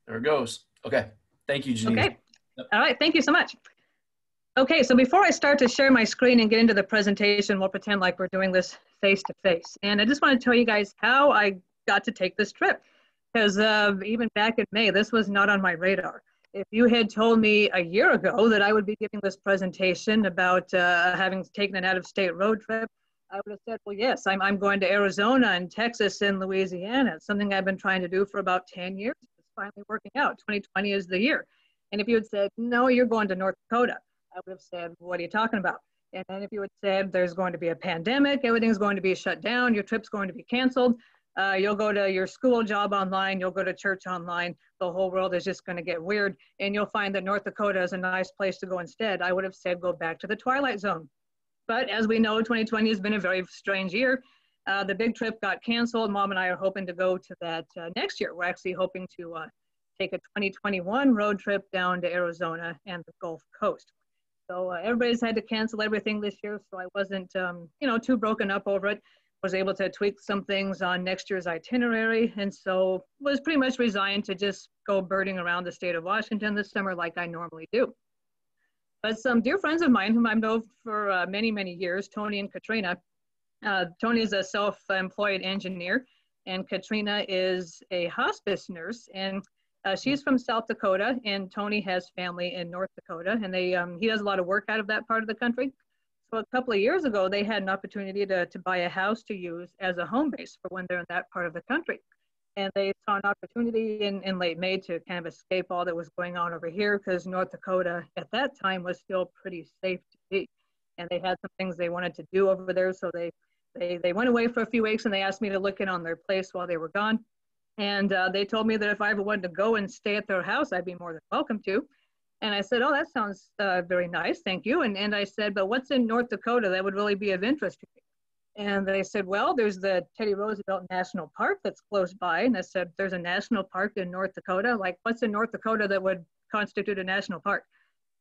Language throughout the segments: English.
There it goes. Okay. Thank you, Janine. Okay. Yep. All right. Thank you so much. Okay, so before I start to share my screen and get into the presentation, we'll pretend like we're doing this face to face. And I just want to tell you guys how I got to take this trip, because even back in May, this was not on my radar. If you had told me a year ago that I would be giving this presentation about having taken an out-of-state road trip, I would have said, well, yes, I'm going to Arizona and Texas and Louisiana. It's something I've been trying to do for about 10 years. It's finally working out. 2020 is the year. And if you had said, no, you're going to North Dakota, I would have said, what are you talking about? And then if you had said, there's going to be a pandemic, everything's going to be shut down, your trip's going to be canceled, you'll go to your school job online, you'll go to church online, the whole world is just going to get weird, and you'll find that North Dakota is a nice place to go instead, I would have said, go back to the Twilight Zone. But as we know, 2020 has been a very strange year. The big trip got canceled. Mom and I are hoping to go to that next year. We're actually hoping to take a 2021 road trip down to Arizona and the Gulf Coast. So everybody's had to cancel everything this year, so I wasn't, too broken up over it. Was able to tweak some things on next year's itinerary, and so was pretty much resigned to just go birding around the state of Washington this summer like I normally do. But some dear friends of mine whom I've known for many, many years, Tony and Katrina. Tony is a self-employed engineer, and Katrina is a hospice nurse, and she's from South Dakota, and Tony has family in North Dakota, and he does a lot of work out of that part of the country. So a couple of years ago, they had an opportunity to buy a house to use as a home base for when they're in that part of the country. And they saw an opportunity in late May to kind of escape all that was going on over here, because North Dakota at that time was still pretty safe to be. And they had some things they wanted to do over there, so they went away for a few weeks, and they asked me to look in on their place while they were gone. And they told me that if I ever wanted to go and stay at their house, I'd be more than welcome to. And I said, oh, that sounds very nice, thank you. And I said, but what's in North Dakota that would really be of interest to me? And they said, well, there's the Teddy Roosevelt National Park that's close by. And I said, there's a national park in North Dakota? Like, what's in North Dakota that would constitute a national park?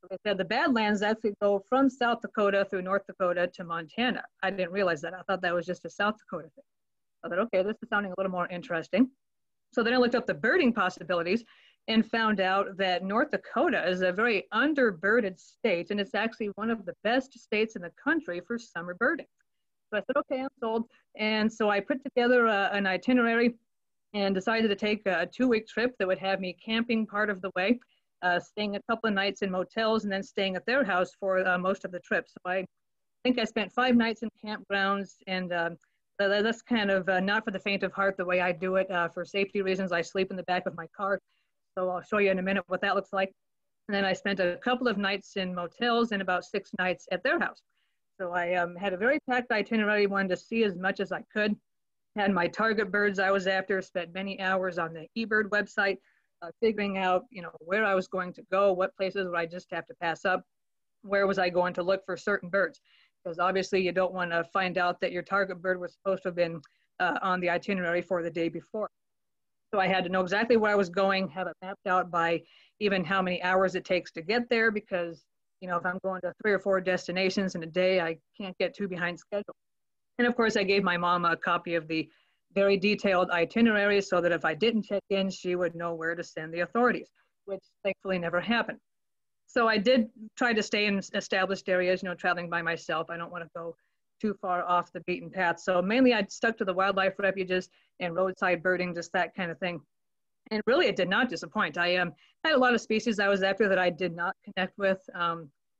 So they said the Badlands actually go from South Dakota through North Dakota to Montana. I didn't realize that. I thought that was just a South Dakota thing. I thought, okay, this is sounding a little more interesting. So then I looked up the birding possibilities and found out that North Dakota is a very underbirded state, and it's actually one of the best states in the country for summer birding. So I said, okay, I'm sold. And so I put together an itinerary and decided to take a 2-week trip that would have me camping part of the way, staying a couple of nights in motels, and then staying at their house for most of the trip. So I think I spent 5 nights in campgrounds, and that's kind of not for the faint of heart the way I do it. For safety reasons, I sleep in the back of my car. So I'll show you in a minute what that looks like. And then I spent a couple of nights in motels and about 6 nights at their house. So I had a very packed itinerary, wanted to see as much as I could. Had my target birds I was after, spent many hours on the eBird website, figuring out, where I was going to go, what places would I just have to pass up, where was I going to look for certain birds. Because obviously you don't want to find out that your target bird was supposed to have been on the itinerary for the day before. So I had to know exactly where I was going, have it mapped out by even how many hours it takes to get there, because if I'm going to 3 or 4 destinations in a day, I can't get too behind schedule. And of course, I gave my mom a copy of the very detailed itinerary so that if I didn't check in, she would know where to send the authorities, which thankfully never happened. So I did try to stay in established areas, traveling by myself. I don't want to go too far off the beaten path. So mainly I stuck to the wildlife refuges and roadside birding, just that kind of thing. And really, it did not disappoint. I had a lot of species I was after that I did not connect with.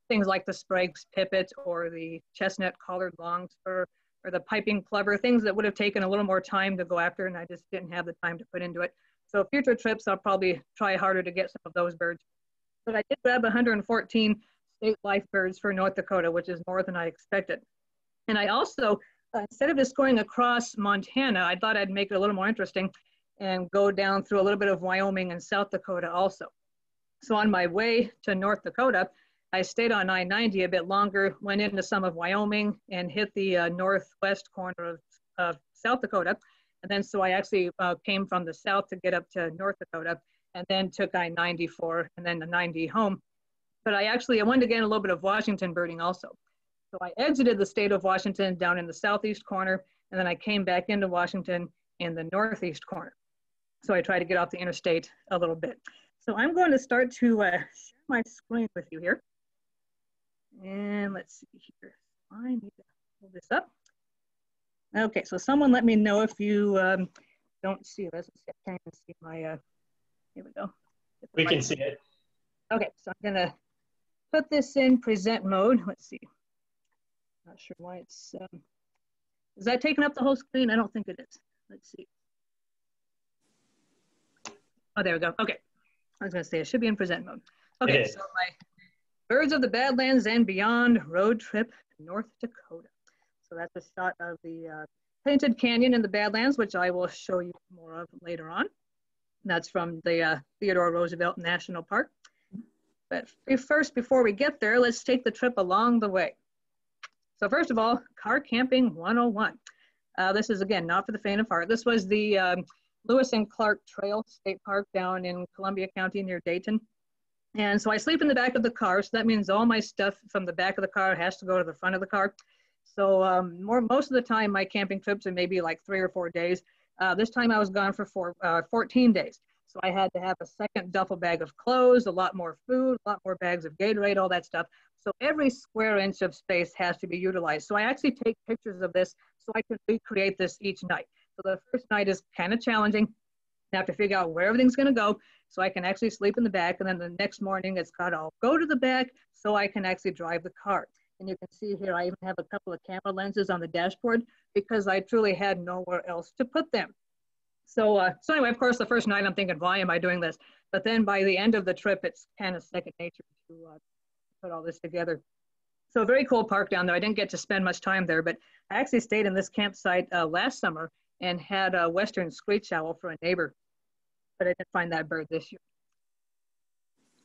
Things like the Sprague's pipit or the chestnut collared longspur or the piping plover, things that would have taken a little more time to go after, and I just didn't have the time to put into it. So future trips, I'll probably try harder to get some of those birds. But I did grab 114 state life birds for North Dakota, which is more than I expected. And I also, instead of just going across Montana, I thought I'd make it a little more interesting and go down through a little bit of Wyoming and South Dakota also. So on my way to North Dakota, I stayed on I-90 a bit longer, went into some of Wyoming and hit the northwest corner of South Dakota. And then so I actually came from the south to get up to North Dakota, and then took I-94 and then the 90 home. But I wanted to get a little bit of Washington birding also. So I exited the state of Washington down in the southeast corner, and then I came back into Washington in the northeast corner. So I try to get off the interstate a little bit. So I'm going to start to share my screen with you here. And let's see here. I need to hold this up. Okay, so someone let me know if you don't see this. I can't even see my, here we go. We can see it. Okay, so I'm gonna put this in present mode. Let's see. Not sure why it's, is that taking up the whole screen? I don't think it is. Let's see. Oh, there we go. Okay. I was gonna say it should be in present mode. Okay, so my Birds of the Badlands and Beyond road trip to North Dakota. So that's a shot of the Painted Canyon in the Badlands, which I will show you more of later on. That's from the Theodore Roosevelt National Park. But first, before we get there, let's take the trip along the way. So first of all, car camping 101. This is, again, not for the faint of heart. This was the Lewis and Clark Trail State Park down in Columbia County near Dayton. And so I sleep in the back of the car. So that means all my stuff from the back of the car has to go to the front of the car. So most of the time, my camping trips are maybe like 3 or 4 days. This time I was gone for 14 days. So I had to have a second duffel bag of clothes, a lot more food, a lot more bags of Gatorade, all that stuff. So every square inch of space has to be utilized. So I actually take pictures of this so I can recreate this each night. So the first night is kind of challenging. I have to figure out where everything's going to go so I can actually sleep in the back. And then the next morning, it's got to all go to the back so I can actually drive the car. And you can see here, I even have a couple of camera lenses on the dashboard because I truly had nowhere else to put them. So anyway, of course, the first night I'm thinking, why am I doing this? But then by the end of the trip, it's kind of second nature to put all this together. So very cool park down there. I didn't get to spend much time there, but I actually stayed in this campsite last summer and had a western screech owl for a neighbor, but I didn't find that bird this year.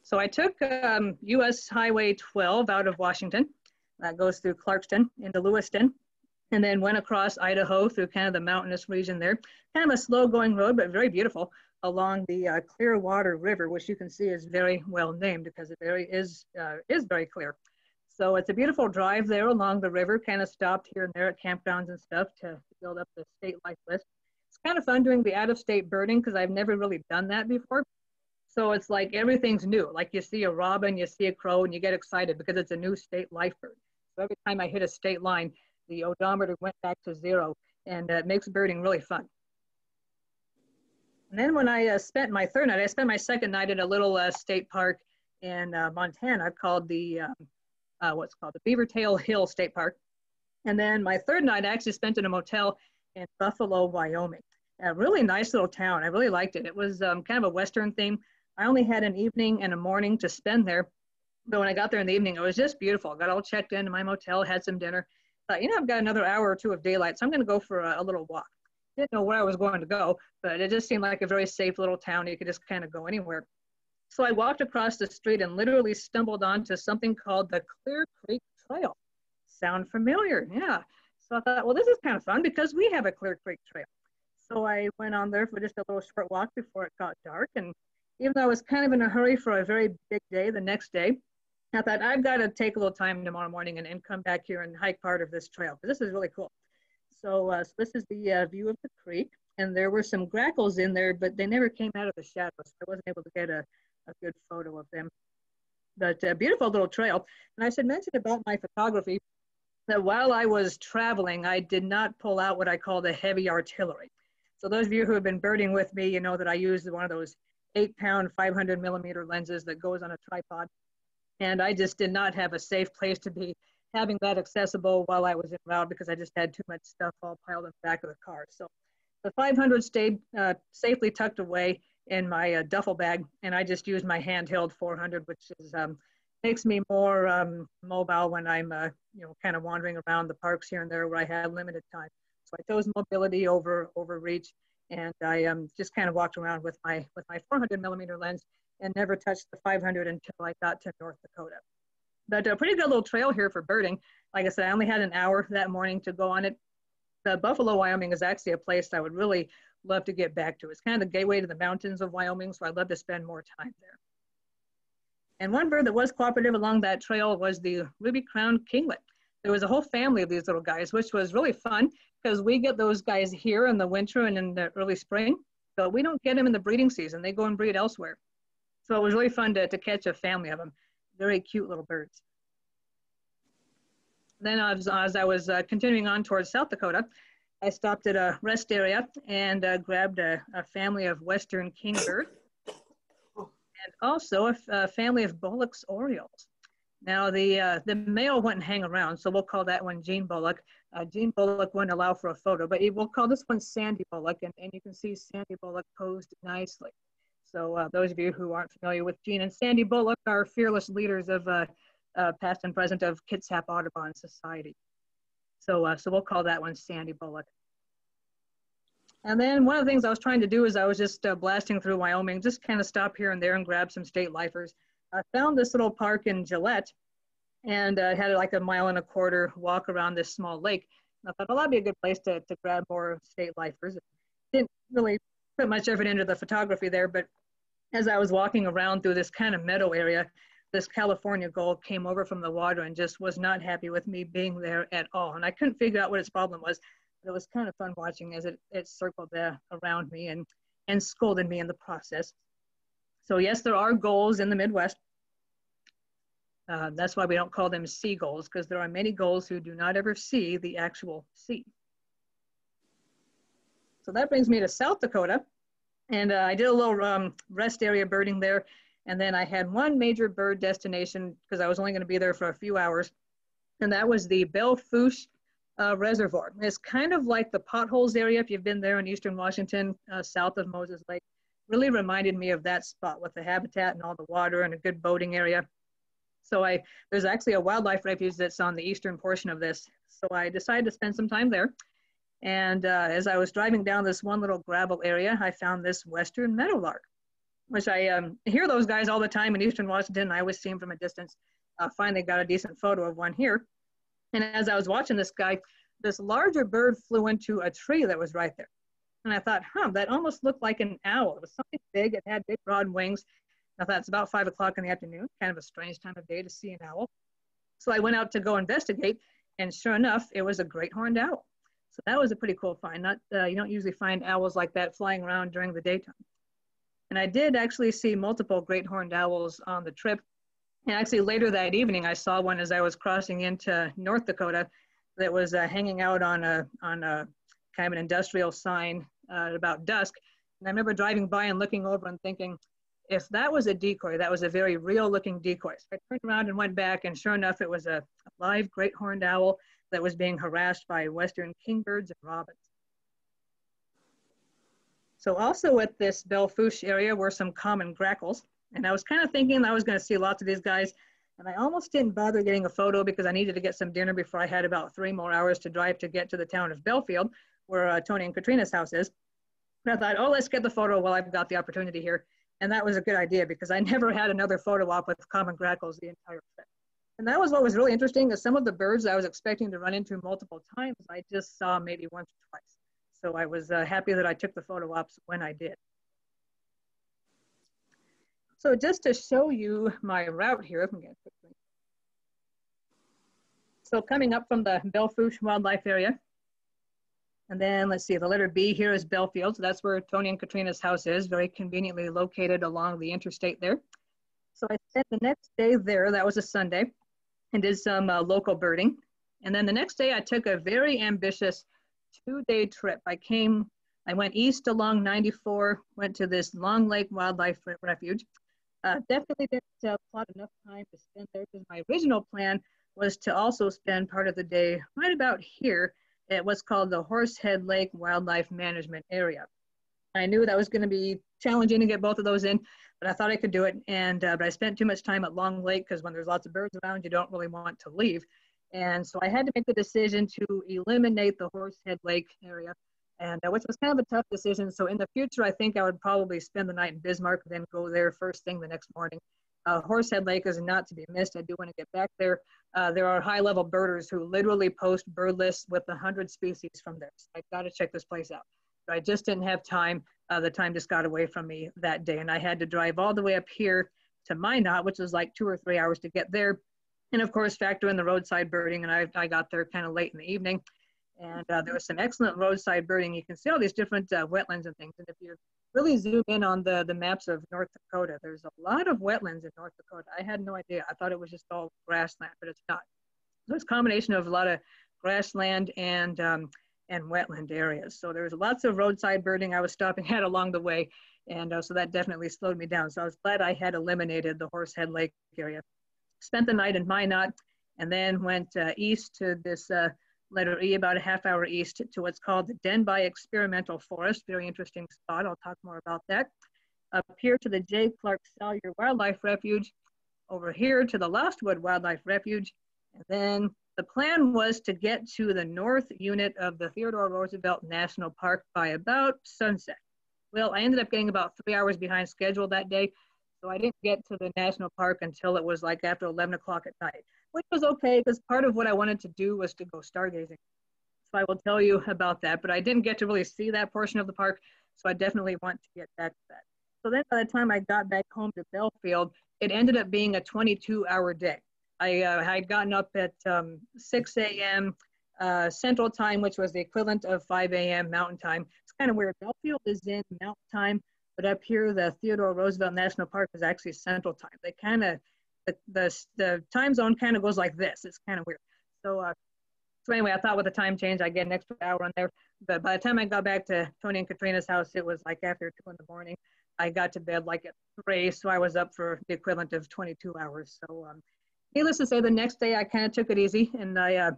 So I took US Highway 12 out of Washington. That goes through Clarkston into Lewiston, and then went across Idaho through kind of the mountainous region there. Kind of a slow going road, but very beautiful along the Clearwater River, which you can see is very well named because it is very clear. So it's a beautiful drive there along the river, kind of stopped here and there at campgrounds and stuff to build up the state life list. It's kind of fun doing the out-of-state birding because I've never really done that before. So it's like everything's new. Like you see a robin, you see a crow, and you get excited because it's a new state life bird. So every time I hit a state line, the odometer went back to 0, and it makes birding really fun. And then when I spent my third night, I spent my second night at a little state park in Montana called the, what's called the Beavertail Hill State Park. And then my third night, I actually spent in a motel in Buffalo, Wyoming. A really nice little town. I really liked it. It was kind of a Western theme. I only had an evening and a morning to spend there. But when I got there in the evening, it was just beautiful. Got all checked into my motel, had some dinner. Thought, you know, I've got another hour or two of daylight, so I'm going to go for a little walk. Didn't know where I was going to go, but it just seemed like a very safe little town. You could just kind of go anywhere. So I walked across the street and literally stumbled onto something called the Clear Creek Trail. Sound familiar? Yeah. So I thought, well, this is kind of fun because we have a Clear Creek Trail. So I went on there for just a little short walk before it got dark. And even though I was kind of in a hurry for a very big day the next day, I thought I've got to take a little time tomorrow morning and come back here and hike part of this trail, because this is really cool. So, this is the view of the creek, and there were some grackles in there, but they never came out of the shadows. So I wasn't able to get a good photo of them. But a beautiful little trail. And I should mention about my photography that while I was traveling, I did not pull out what I call the heavy artillery. So those of you who have been birding with me, you know that I used one of those 8-pound, 500-millimeter lenses that goes on a tripod. And I just did not have a safe place to be having that accessible while I was en route because I just had too much stuff all piled in the back of the car. So the 500 stayed safely tucked away in my duffel bag, and I just used my handheld 400, which is makes me more mobile when I'm kind of wandering around the parks here and there where I have limited time. So I chose mobility over reach, and I just kind of walked around with my 400-millimeter lens and never touched the 500 until I got to North Dakota. But a pretty good little trail here for birding. Like I said, I only had an hour that morning to go on it. The Buffalo, Wyoming is actually a place I would really love to get back to. It's kind of the gateway to the mountains of Wyoming, so I'd love to spend more time there. And one bird that was cooperative along that trail was the ruby-crowned kinglet. There was a whole family of these little guys, which was really fun because we get those guys here in the winter and in the early spring. but we don't get them in the breeding season. They go and breed elsewhere. So it was really fun to catch a family of them. Very cute little birds. Then as I was continuing on towards South Dakota, I stopped at a rest area and grabbed a family of western kingbird and also a family of Bullock's orioles. Now the male wouldn't hang around, so we'll call that one Gene Bullock. Gene Bullock wouldn't allow for a photo, but we'll call this one Sandy Bullock, and you can see Sandy Bullock posed nicely. So those of you who aren't familiar with Gene and Sandy Bullock are fearless leaders of past and present of Kitsap Audubon Society. So we'll call that one Sandy Bullock. And then one of the things I was trying to do is I was just blasting through Wyoming, just kind of stop here and there and grab some state lifers. I found this little park in Gillette and had like a 1.25 mile walk around this small lake. And I thought, well, that'd be a good place to grab more state lifers. Didn't really put much effort into the photography there, but as I was walking around through this kind of meadow area, this California gull came over from the water and just was not happy with me being there at all. And I couldn't figure out what its problem was. But it was kind of fun watching as it circled around me and scolded me in the process. So yes, there are gulls in the Midwest. That's why we don't call them seagulls, because there are many gulls who do not ever see the actual sea. So that brings me to South Dakota. And I did a little rest area birding there. And then I had one major bird destination because I was only going to be there for a few hours. And that was the Belle Fourche Reservoir. It's kind of like the Potholes area, if you've been there in Eastern Washington, south of Moses Lake. Really reminded me of that spot with the habitat and all the water and a good boating area. So there's actually a wildlife refuge that's on the eastern portion of this. So I decided to spend some time there. And as I was driving down this one little gravel area, I found this western meadowlark, which I hear those guys all the time in Eastern Washington. I always see them from a distance. Finally got a decent photo of one here. And as I was watching this guy, this larger bird flew into a tree that was right there. And I thought, that almost looked like an owl. It was something big. It had big, broad wings. I thought it's about 5 o'clock in the afternoon, kind of a strange time of day to see an owl. So I went out to go investigate, and sure enough, it was a great horned owl. So that was a pretty cool find. You don't usually find owls like that flying around during the daytime. And I did actually see multiple great horned owls on the trip. And actually later that evening, I saw one as I was crossing into North Dakota that was hanging out on a kind of an industrial sign about dusk. And I remember driving by and looking over and thinking, if that was a decoy, that was a very real looking decoy. So I turned around and went back, and sure enough, it was a live great horned owl that was being harassed by western kingbirds and robins. So also at this Belle Fourche area were some common grackles. And I was kind of thinking I was going to see lots of these guys. And I almost didn't bother getting a photo because I needed to get some dinner before I had about 3 more hours to drive to get to the town of Belfield, where Tony and Katrina's house is. And I thought, let's get the photo while I've got the opportunity here. And that was a good idea because I never had another photo op with common grackles the entire trip. And that was what was really interesting, is some of the birds I was expecting to run into multiple times, I just saw maybe once or twice. So I was happy that I took the photo ops when I did. So just to show you my route here, so coming up from the Belle Fourche Wildlife Area, and then let's see, the letter B here is Belfield. So that's where Tony and Katrina's house is, very conveniently located along the interstate there. So I spent the next day there, that was a Sunday, and did some local birding. And then the next day I took a very ambitious 2-day trip. I went east along 94, went to this Long Lake Wildlife Refuge. Definitely didn't plot enough time to spend there because my original plan was to also spend part of the day right about here at what's called the Horsehead Lake Wildlife Management Area. I knew that was going to be challenging to get both of those in, but I thought I could do it. And but I spent too much time at Long Lake because when there's lots of birds around, you don't really want to leave. And so I had to make the decision to eliminate the Horsehead Lake area, and which was kind of a tough decision. So in the future, I think I would probably spend the night in Bismarck and then go there first thing the next morning. Horsehead Lake is not to be missed. I do want to get back there. There are high-level birders who literally post bird lists with 100 species from there. So I've got to check this place out. But I just didn't have time. The time just got away from me that day, and I had to drive all the way up here to Minot, which was like 2 or 3 hours to get there. And of course, factor in the roadside birding, and I got there kind of late in the evening. And there was some excellent roadside birding. You can see all these different wetlands and things. And if you're really zoom in on the maps of North Dakota, there's a lot of wetlands in North Dakota. I had no idea. I thought it was just all grassland, but it's not. So it's a combination of a lot of grassland and wetland areas. So there's lots of roadside birding I was stopping at along the way. And so that definitely slowed me down. So I was glad I had eliminated the Horsehead Lake area. Spent the night in Minot, and then went east to this letter E, about a half-hour east, to what's called the Denbigh Experimental Forest. Very interesting spot. I'll talk more about that. Up here to the J. Clark Salyer Wildlife Refuge. Over here to the Lostwood Wildlife Refuge. And then the plan was to get to the north unit of the Theodore Roosevelt National Park by about sunset. Well, I ended up getting about 3 hours behind schedule that day, so I didn't get to the national park until it was like after 11 o'clock at night, which was okay because part of what I wanted to do was to go stargazing. So I will tell you about that, but I didn't get to really see that portion of the park, so I definitely want to get back to that. So then by the time I got back home to Belfield, it ended up being a 22-hour day. I had gotten up at 6 a.m. Central Time, which was the equivalent of 5 a.m. Mountain Time. It's kind of weird. Belfield is in Mountain Time, but up here, the Theodore Roosevelt National Park is actually Central Time. They kind of, the time zone kind of goes like this. It's kind of weird. So anyway, I thought with the time change, I'd get an extra hour on there. But by the time I got back to Tony and Katrina's house, it was like after 2 in the morning. I got to bed like at 3, so I was up for the equivalent of 22 hours. So needless to say, the next day I kind of took it easy, and I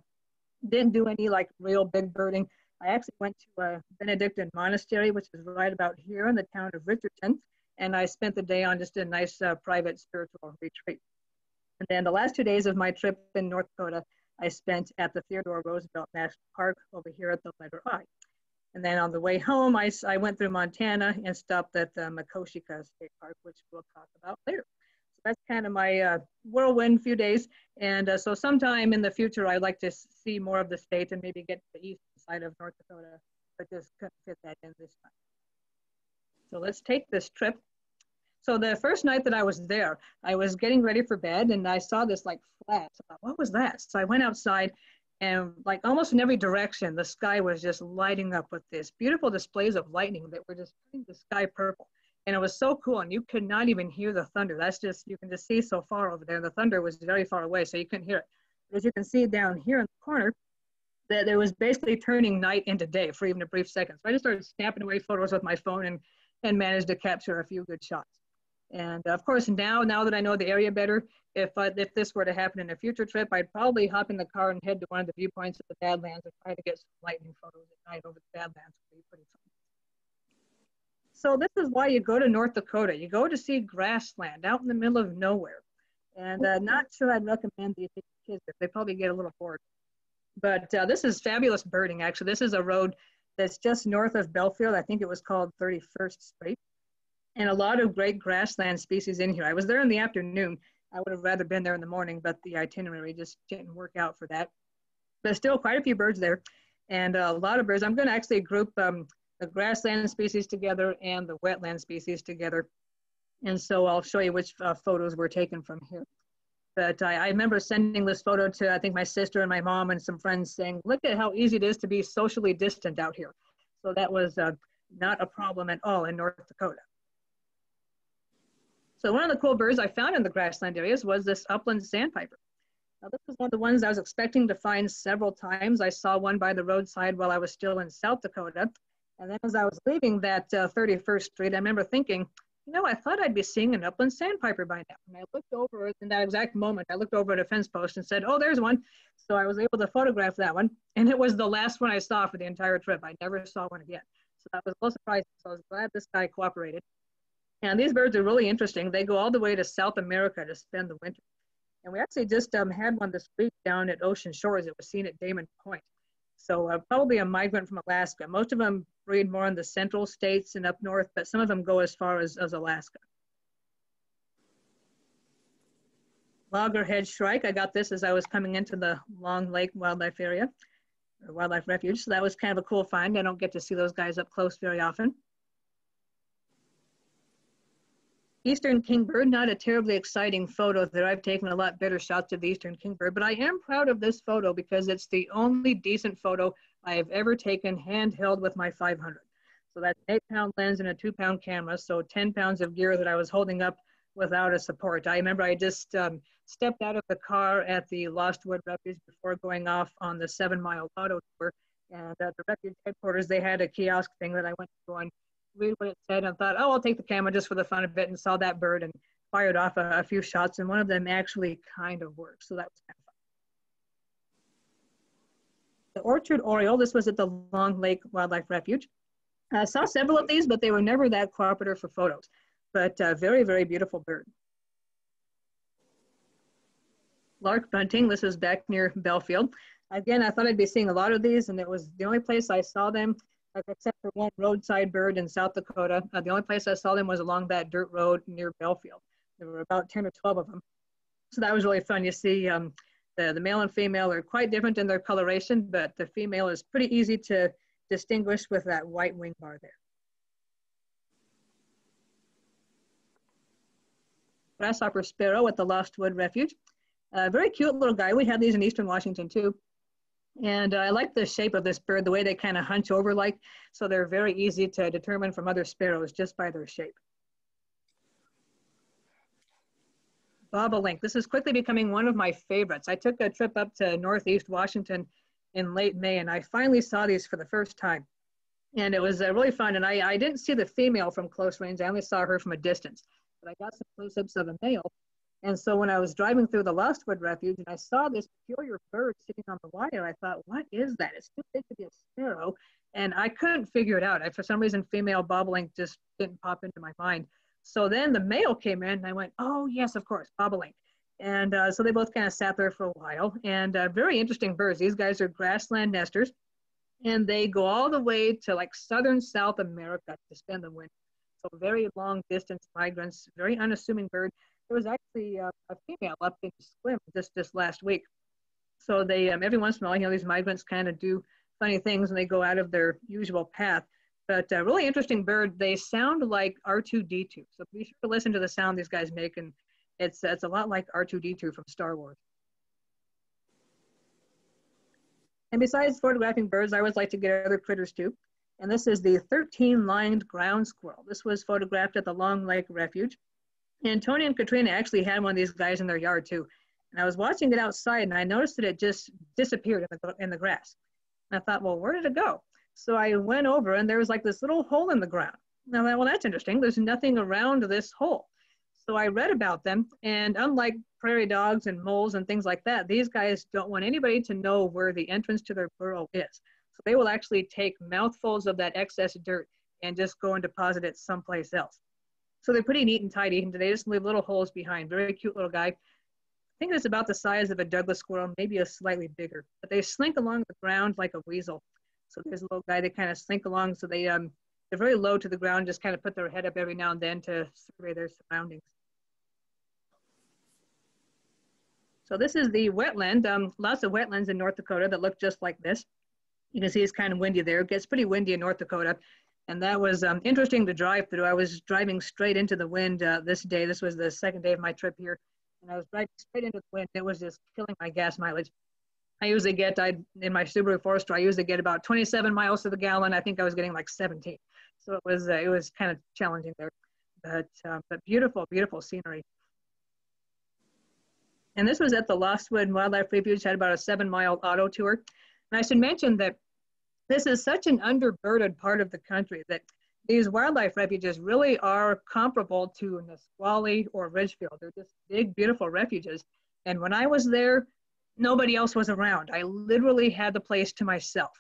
didn't do any like real big birding. I actually went to a Benedictine monastery, which is right about here in the town of Richardson, and I spent the day on just a nice private spiritual retreat. And then the last 2 days of my trip in North Dakota, I spent at the Theodore Roosevelt National Park over here at the letter I. And then on the way home, I went through Montana and stopped at the Makoshika State Park, which we'll talk about later. So that's kind of my whirlwind few days. And so sometime in the future, I'd like to see more of the state and maybe get to the east side of North Dakota, but just couldn't fit that in this time. So let's take this trip. So the first night that I was there, I was getting ready for bed and I saw this like flash. I thought, what was that? So I went outside and like almost in every direction, the sky was just lighting up with this beautiful displays of lightning that were just turning the sky purple. And it was so cool, and you could not even hear the thunder. That's just, you can just see so far over there. The thunder was very far away, so you couldn't hear it. But as you can see down here in the corner, that it was basically turning night into day for even a brief second. So I just started snapping away photos with my phone and managed to capture a few good shots. And of course, now that I know the area better, if this were to happen in a future trip, I'd probably hop in the car and head to one of the viewpoints of the Badlands and try to get some lightning photos at night over the Badlands. It would be pretty fun. So this is why you go to North Dakota. You go to see grassland out in the middle of nowhere. And not sure I'd recommend these kids. They probably get a little bored. But this is fabulous birding, actually. This is a road that's just north of Belfield. I think it was called 31st Street. And a lot of great grassland species in here. I was there in the afternoon. I would have rather been there in the morning, but the itinerary just didn't work out for that. But still quite a few birds there and a lot of birds. I'm going to actually group the grassland species together and the wetland species together. And so I'll show you which photos were taken from here. But I remember sending this photo to, I think, my sister and my mom and some friends saying, look at how easy it is to be socially distant out here. So that was not a problem at all in North Dakota. So one of the cool birds I found in the grassland areas was this Upland Sandpiper. Now this was one of the ones I was expecting to find several times. I saw one by the roadside while I was still in South Dakota. And then as I was leaving that 31st Street, I remember thinking, you know, I thought I'd be seeing an Upland Sandpiper by now. And I looked over in that exact moment, I looked over at a fence post and said, oh, there's one. So I was able to photograph that one. And it was the last one I saw for the entire trip. I never saw one again. So that was a little surprising. So I was glad this guy cooperated. And these birds are really interesting. They go all the way to South America to spend the winter. And we actually just had one this week down at Ocean Shores. It was seen at Damon Point. So probably a migrant from Alaska. Most of them breed more in the central states and up north, but some of them go as far as Alaska. Loggerhead Shrike, I got this as I was coming into the Long Lake Wildlife Area, or Wildlife Refuge. So that was kind of a cool find. I don't get to see those guys up close very often. Eastern kingbird, not a terribly exciting photo there. I've taken a lot better shots of the eastern kingbird, but I am proud of this photo because it's the only decent photo I have ever taken handheld with my 500. So that's an 8-pound lens and a 2-pound camera. So 10 pounds of gear that I was holding up without a support. I remember I just stepped out of the car at the Lost Wood Refuge before going off on the 7-mile auto tour. And at the refuge headquarters, they had a kiosk thing that I went to go and read what it said, and thought, oh, I'll take the camera just for the fun of it, and saw that bird and fired off a few shots, and one of them actually kind of worked. So that was kind of fun. The Orchard Oriole, this was at the Long Lake Wildlife Refuge. I saw several of these, but they were never that cooperative for photos. But very, very beautiful bird. Lark Bunting, this is back near Belfield. Again, I thought I'd be seeing a lot of these, and it was the only place I saw them, except for one roadside bird in South Dakota. The only place I saw them was along that dirt road near Belfield. There were about 10 or 12 of them. So that was really fun. You see the male and female are quite different in their coloration, but the female is pretty easy to distinguish with that white wing bar there. Grasshopper sparrow at the Lost Wood Refuge. Very cute little guy. We have these in Eastern Washington too. And I like the shape of this bird, the way they kind of hunch over like, so they're very easy to determine from other sparrows just by their shape. Bobolink, this is quickly becoming one of my favorites. I took a trip up to Northeast Washington in late May, and I finally saw these for the first time. And it was really fun, and I didn't see the female from close range. I only saw her from a distance, but I got some close-ups of a male. And so when I was driving through the Lost Wood Refuge and I saw this peculiar bird sitting on the wire, I thought, what is that? It's too big to be a sparrow. And I couldn't figure it out. For some reason, female bobolink just didn't pop into my mind. So then the male came in and I went, oh yes, of course, bobolink. And so they both kind of sat there for a while, and very interesting birds. These guys are grassland nesters, and they go all the way to like southern South America to spend the winter. So very long distance migrants, very unassuming bird. There was actually a female up in swim just this last week. So they, every once in a while, you know, these migrants kind of do funny things and they go out of their usual path. But really interesting bird. They sound like R2-D2. So be sure to listen to the sound these guys make, and it's a lot like R2-D2 from Star Wars. And besides photographing birds, I always like to get other critters too. And this is the 13-lined ground squirrel. This was photographed at the Long Lake Refuge. And Tony and Katrina actually had one of these guys in their yard too. And I was watching it outside and I noticed that it just disappeared in the grass. And I thought, well, where did it go? So I went over and there was like this little hole in the ground. Now, well, that's interesting. There's nothing around this hole. So I read about them, and unlike prairie dogs and moles and things like that, these guys don't want anybody to know where the entrance to their burrow is. So they will actually take mouthfuls of that excess dirt and just go and deposit it someplace else. So they're pretty neat and tidy, and they just leave little holes behind. Very cute little guy. I think it's about the size of a Douglas squirrel, maybe a slightly bigger. But they slink along the ground like a weasel. So there's a little guy, they kind of slink along, so they're very low to the ground, just kind of put their head up every now and then to survey their surroundings. So this is the wetland. Lots of wetlands in North Dakota that look just like this. You can see it's kind of windy there. It gets pretty windy in North Dakota. And that was interesting to drive through. I was driving straight into the wind this day. This was the second day of my trip here. And I was driving straight into the wind. It was just killing my gas mileage. I usually get, in my Subaru Forester, I usually get about 27 miles to the gallon. I think I was getting like 17. So it was kind of challenging there. But beautiful, beautiful scenery. And this was at the Lost Wood Wildlife Refuge, had about a 7-mile auto tour. And I should mention that this is such an underbirded part of the country that these wildlife refuges really are comparable to Nisqually or Ridgefield. They're just big, beautiful refuges. And when I was there, nobody else was around. I literally had the place to myself.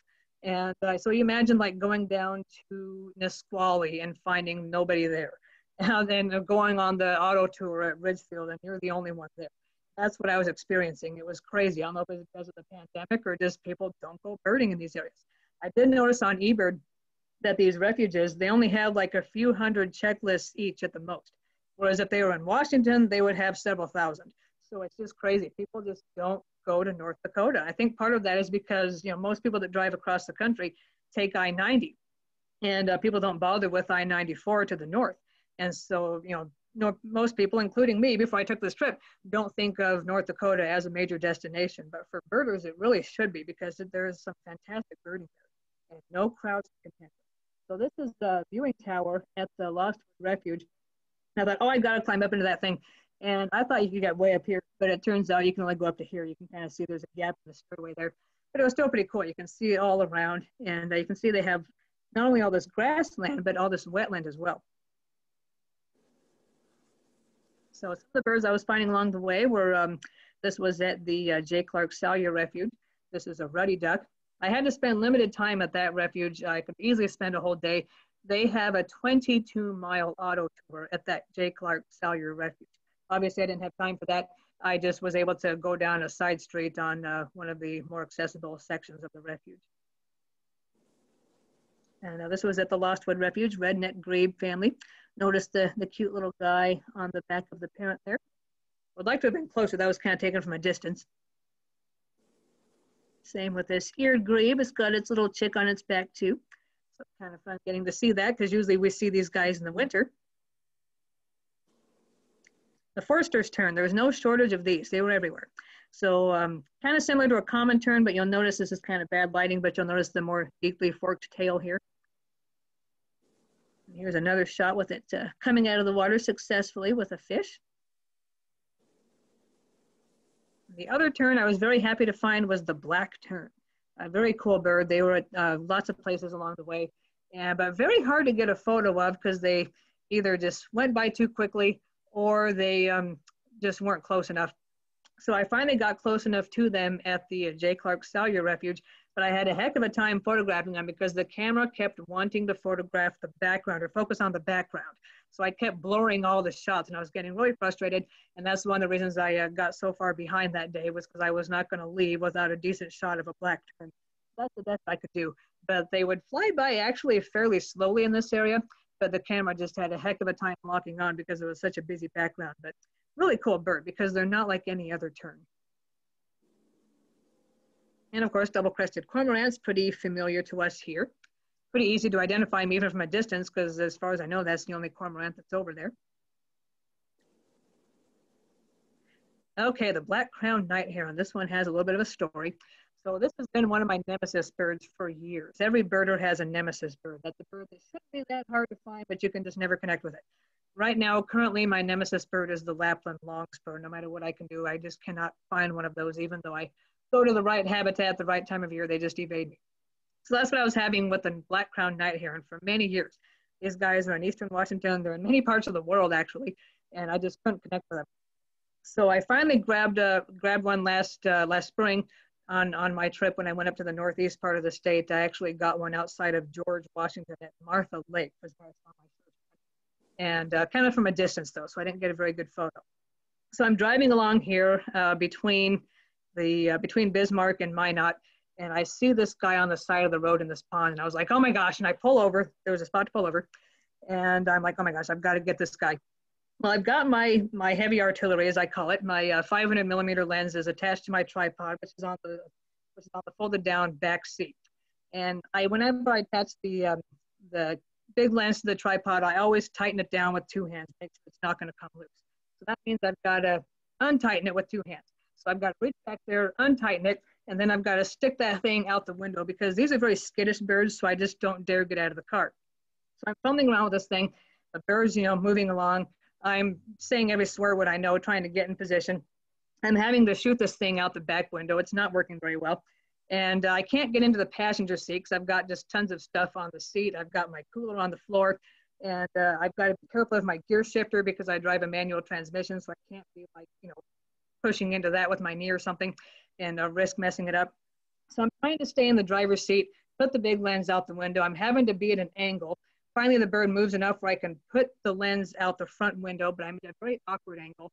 And so you imagine like going down to Nisqually and finding nobody there. And then going on the auto tour at Ridgefield and you're the only one there. That's what I was experiencing. It was crazy. I don't know if it's because of the pandemic or just people don't go birding in these areas. I did notice on eBird that these refuges, they only have like a few hundred checklists each at the most. Whereas if they were in Washington, they would have several thousand. So it's just crazy. People just don't go to North Dakota. I think part of that is because, you know, most people that drive across the country take I-90 and people don't bother with I-94 to the north. And so, you know, most people, including me, before I took this trip, don't think of North Dakota as a major destination. But for birders, it really should be because there is some fantastic birding there and no crowds to contend with. So this is the viewing tower at the Lost Refuge. And I thought, oh, I got to climb up into that thing. And I thought you could get way up here, but it turns out you can only go up to here. You can kind of see there's a gap in the stairway there. But it was still pretty cool. You can see it all around. And you can see they have not only all this grassland, but all this wetland as well. So some of the birds I was finding along the way were, this was at the J. Clark Salyer Refuge. This is a ruddy duck. I had to spend limited time at that refuge. I could easily spend a whole day. They have a 22-mile auto tour at that J. Clark Salyer Refuge. Obviously, I didn't have time for that. I just was able to go down a side street on one of the more accessible sections of the refuge. And this was at the Lostwood Refuge, redneck grebe family. Notice the cute little guy on the back of the parent there. Would like to have been closer. That was kind of taken from a distance. Same with this eared grebe. It's got its little chick on its back too. So kind of fun getting to see that because usually we see these guys in the winter. The Forster's tern, there was no shortage of these. They were everywhere. So kind of similar to a common tern, but you'll notice this is kind of bad lighting, but you'll notice the more deeply forked tail here. And here's another shot with it coming out of the water successfully with a fish. The other tern I was very happy to find was the black tern. A very cool bird. They were at lots of places along the way, but very hard to get a photo of because they either just went by too quickly or they just weren't close enough. So I finally got close enough to them at the J. Clark Salyer Refuge, but I had a heck of a time photographing them because the camera kept wanting to photograph the background or focus on the background. So I kept blurring all the shots and I was getting really frustrated. And that's one of the reasons I got so far behind that day was because I was not going to leave without a decent shot of a black tern. That's the best I could do. But they would fly by actually fairly slowly in this area, but the camera just had a heck of a time locking on because it was such a busy background. But really cool bird because they're not like any other tern. And of course, double-crested cormorants, pretty familiar to us here. Pretty easy to identify them even from a distance because as far as I know, that's the only cormorant that's over there. Okay, the black-crowned night-heron. This one has a little bit of a story. So this has been one of my nemesis birds for years. Every birder has a nemesis bird. That's a bird that shouldn't be that hard to find, but you can just never connect with it. Right now, currently, my nemesis bird is the Lapland longspur. No matter what I can do, I just cannot find one of those, even though I go to the right habitat at the right time of year, they just evade me. So that's what I was having with the black-crowned night-heron for many years. These guys are in eastern Washington. They're in many parts of the world, actually, and I just couldn't connect with them. So I finally grabbed one last spring on my trip when I went up to the northeast part of the state. I actually got one outside of George, Washington at Martha Lake, was where I saw my first one. And kind of from a distance, though, so I didn't get a very good photo. So I'm driving along here between Bismarck and Minot, and I see this guy on the side of the road in this pond, and I was like, oh my gosh, and I pull over. There was a spot to pull over, and I'm like, oh my gosh, I've got to get this guy. Well, I've got my heavy artillery, as I call it. My 500 millimeter lens is attached to my tripod, which is on the folded down back seat. And whenever I attach the big lens to the tripod, I always tighten it down with two hands, make sure it's not going to come loose. So that means I've got to untighten it with two hands. So I've got to reach back there, untighten it, and then I've got to stick that thing out the window because these are very skittish birds, so I just don't dare get out of the car. So I'm fumbling around with this thing. The bird's, moving along. I'm saying every swear word I know, trying to get in position. I'm having to shoot this thing out the back window. It's not working very well. And I can't get into the passenger seat because I've got just tons of stuff on the seat. I've got my cooler on the floor. And I've got to be careful of my gear shifter because I drive a manual transmission, so I can't be pushing into that with my knee or something and risk messing it up. So I'm trying to stay in the driver's seat, put the big lens out the window. I'm having to be at an angle. Finally, the bird moves enough where I can put the lens out the front window, but I'm at a very awkward angle.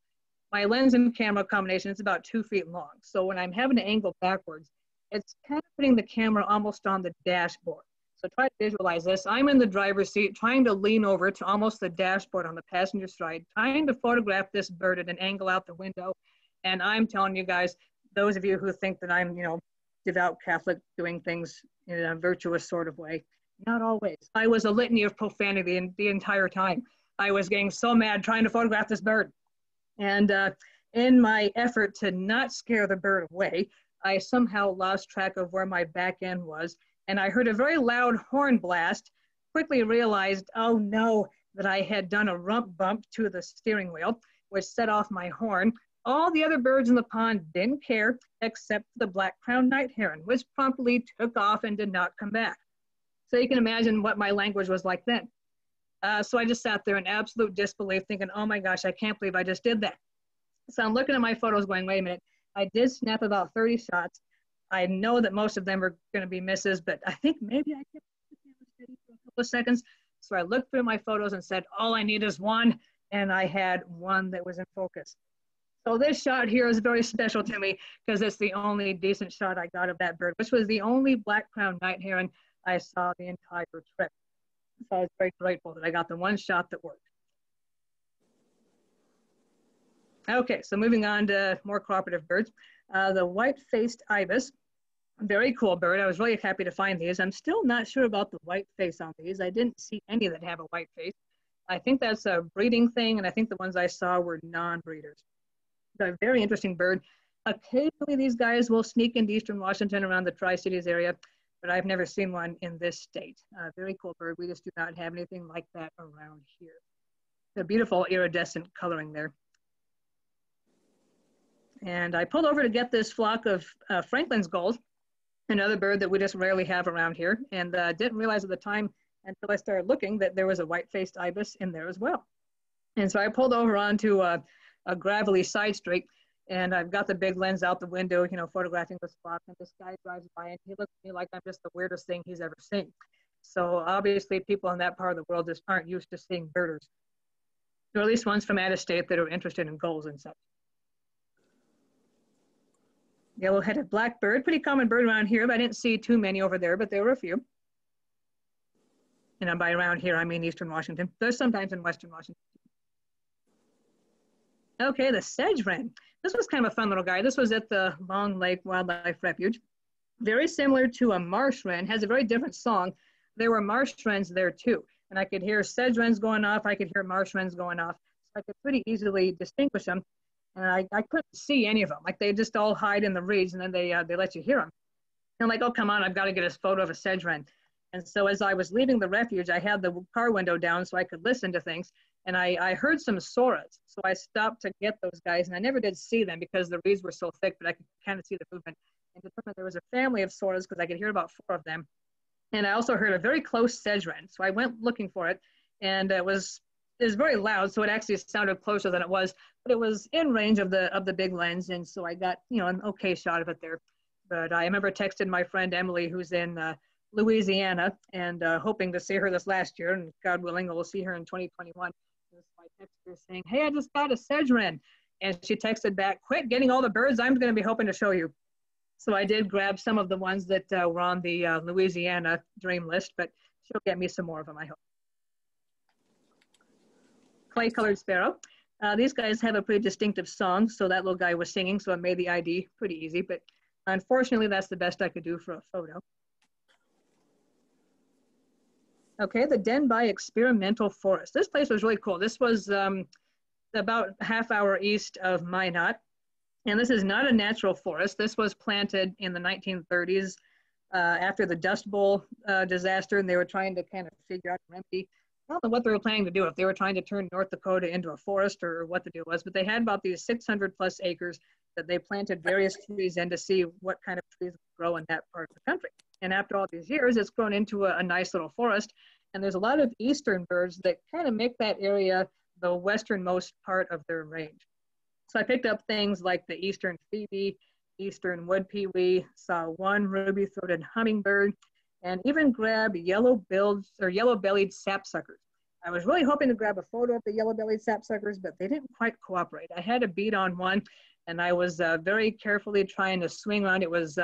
My lens and camera combination is about 2 feet long. So when I'm having to angle backwards, it's kind of putting the camera almost on the dashboard. So try to visualize this. I'm in the driver's seat, trying to lean over to almost the dashboard on the passenger side, trying to photograph this bird at an angle out the window. And I'm telling you guys, those of you who think that I'm, devout Catholic doing things in a virtuous sort of way, not always. I was a litany of profanity the entire time. I was getting so mad trying to photograph this bird. And in my effort to not scare the bird away, I somehow lost track of where my back end was. And I heard a very loud horn blast quickly realized, oh no, that I had done a rump bump to the steering wheel, which set off my horn. All the other birds in the pond didn't care except the black-crowned night-heron, which promptly took off and did not come back. So you can imagine what my language was like then. So I just sat there in absolute disbelief thinking, oh my gosh, I can't believe I just did that. So I'm looking at my photos going, wait a minute, I did snap about 30 shots. I know that most of them are going to be misses, but I think maybe I kept the camera steady for a couple of seconds. So I looked through my photos and said, all I need is one, and I had one that was in focus. So this shot here is very special to me because it's the only decent shot I got of that bird, which was the only black-crowned night-heron I saw the entire trip. So I was very grateful that I got the one shot that worked. Okay, so moving on to more cooperative birds. The white-faced ibis, very cool bird. I was really happy to find these. I'm still not sure about the white face on these. I didn't see any that have a white face. I think that's a breeding thing, and I think the ones I saw were non-breeders. A very interesting bird. Occasionally these guys will sneak into eastern Washington around the Tri-Cities area, but I've never seen one in this state. Very cool bird. We just do not have anything like that around here. A beautiful iridescent coloring there. And I pulled over to get this flock of Franklin's gulls, another bird that we just rarely have around here, and didn't realize at the time until I started looking that there was a white-faced ibis in there as well. And so I pulled over onto a gravelly side street, and I've got the big lens out the window, you know, photographing the spot, and this guy drives by and he looks at me like I'm just the weirdest thing he's ever seen. So obviously people in that part of the world just aren't used to seeing birders, or at least ones from out of state that are interested in gulls and such. Yellow-headed blackbird, pretty common bird around here, but I didn't see too many over there, but there were a few. And by around here, I mean eastern Washington. There's sometimes in western Washington. Okay, the sedge wren. This was kind of a fun little guy. This was at the Long Lake Wildlife Refuge. Very similar to a marsh wren, has a very different song. There were marsh wrens there too. And I could hear sedge wrens going off. I could hear marsh wrens going off. So I could pretty easily distinguish them. And I couldn't see any of them. Like they just all hide in the reeds and then they let you hear them. And I'm like, oh, come on, I've got to get a photo of a sedge wren. And so as I was leaving the refuge, I had the car window down so I could listen to things. And I heard some soras. So I stopped to get those guys. And I never did see them because the reeds were so thick, but I could kind of see the movement. And determined there was a family of soras because I could hear about 4 of them. And I also heard a very close sedge wren. So I went looking for it. And it was very loud. So it actually sounded closer than it was. But it was in range of the big lens. And so I got, you know, an okay shot of it there. But I remember texting my friend Emily, who's in Louisiana, and hoping to see her this last year, and God willing, we'll see her in 2021. So I texted her saying, hey, I just got a sedge wren. And she texted back, quit getting all the birds I'm going to be hoping to show you. So I did grab some of the ones that were on the Louisiana dream list, but she'll get me some more of them, I hope. Clay-colored sparrow. These guys have a pretty distinctive song, so that little guy was singing, so it made the ID pretty easy, but unfortunately, that's the best I could do for a photo. Okay, the Denbigh Experimental Forest. This place was really cool. This was about half-hour east of Minot, and this is not a natural forest. This was planted in the 1930s after the Dust Bowl disaster, and they were trying to kind of figure out a remedy. I don't know what they were planning to do, if they were trying to turn North Dakota into a forest or what the deal was, but they had about these 600 plus acres that they planted various trees in to see what kind of trees would grow in that part of the country. And after all these years, it's grown into a nice little forest. And there's a lot of eastern birds that kind of make that area the westernmost part of their range. So I picked up things like the eastern phoebe, eastern wood pewee, saw one ruby-throated hummingbird, and even grabbed yellow-bellied sapsuckers. I was really hoping to grab a photo of the yellow-bellied sapsuckers, but they didn't quite cooperate. I had a bead on one, and I was very carefully trying to swing on. It was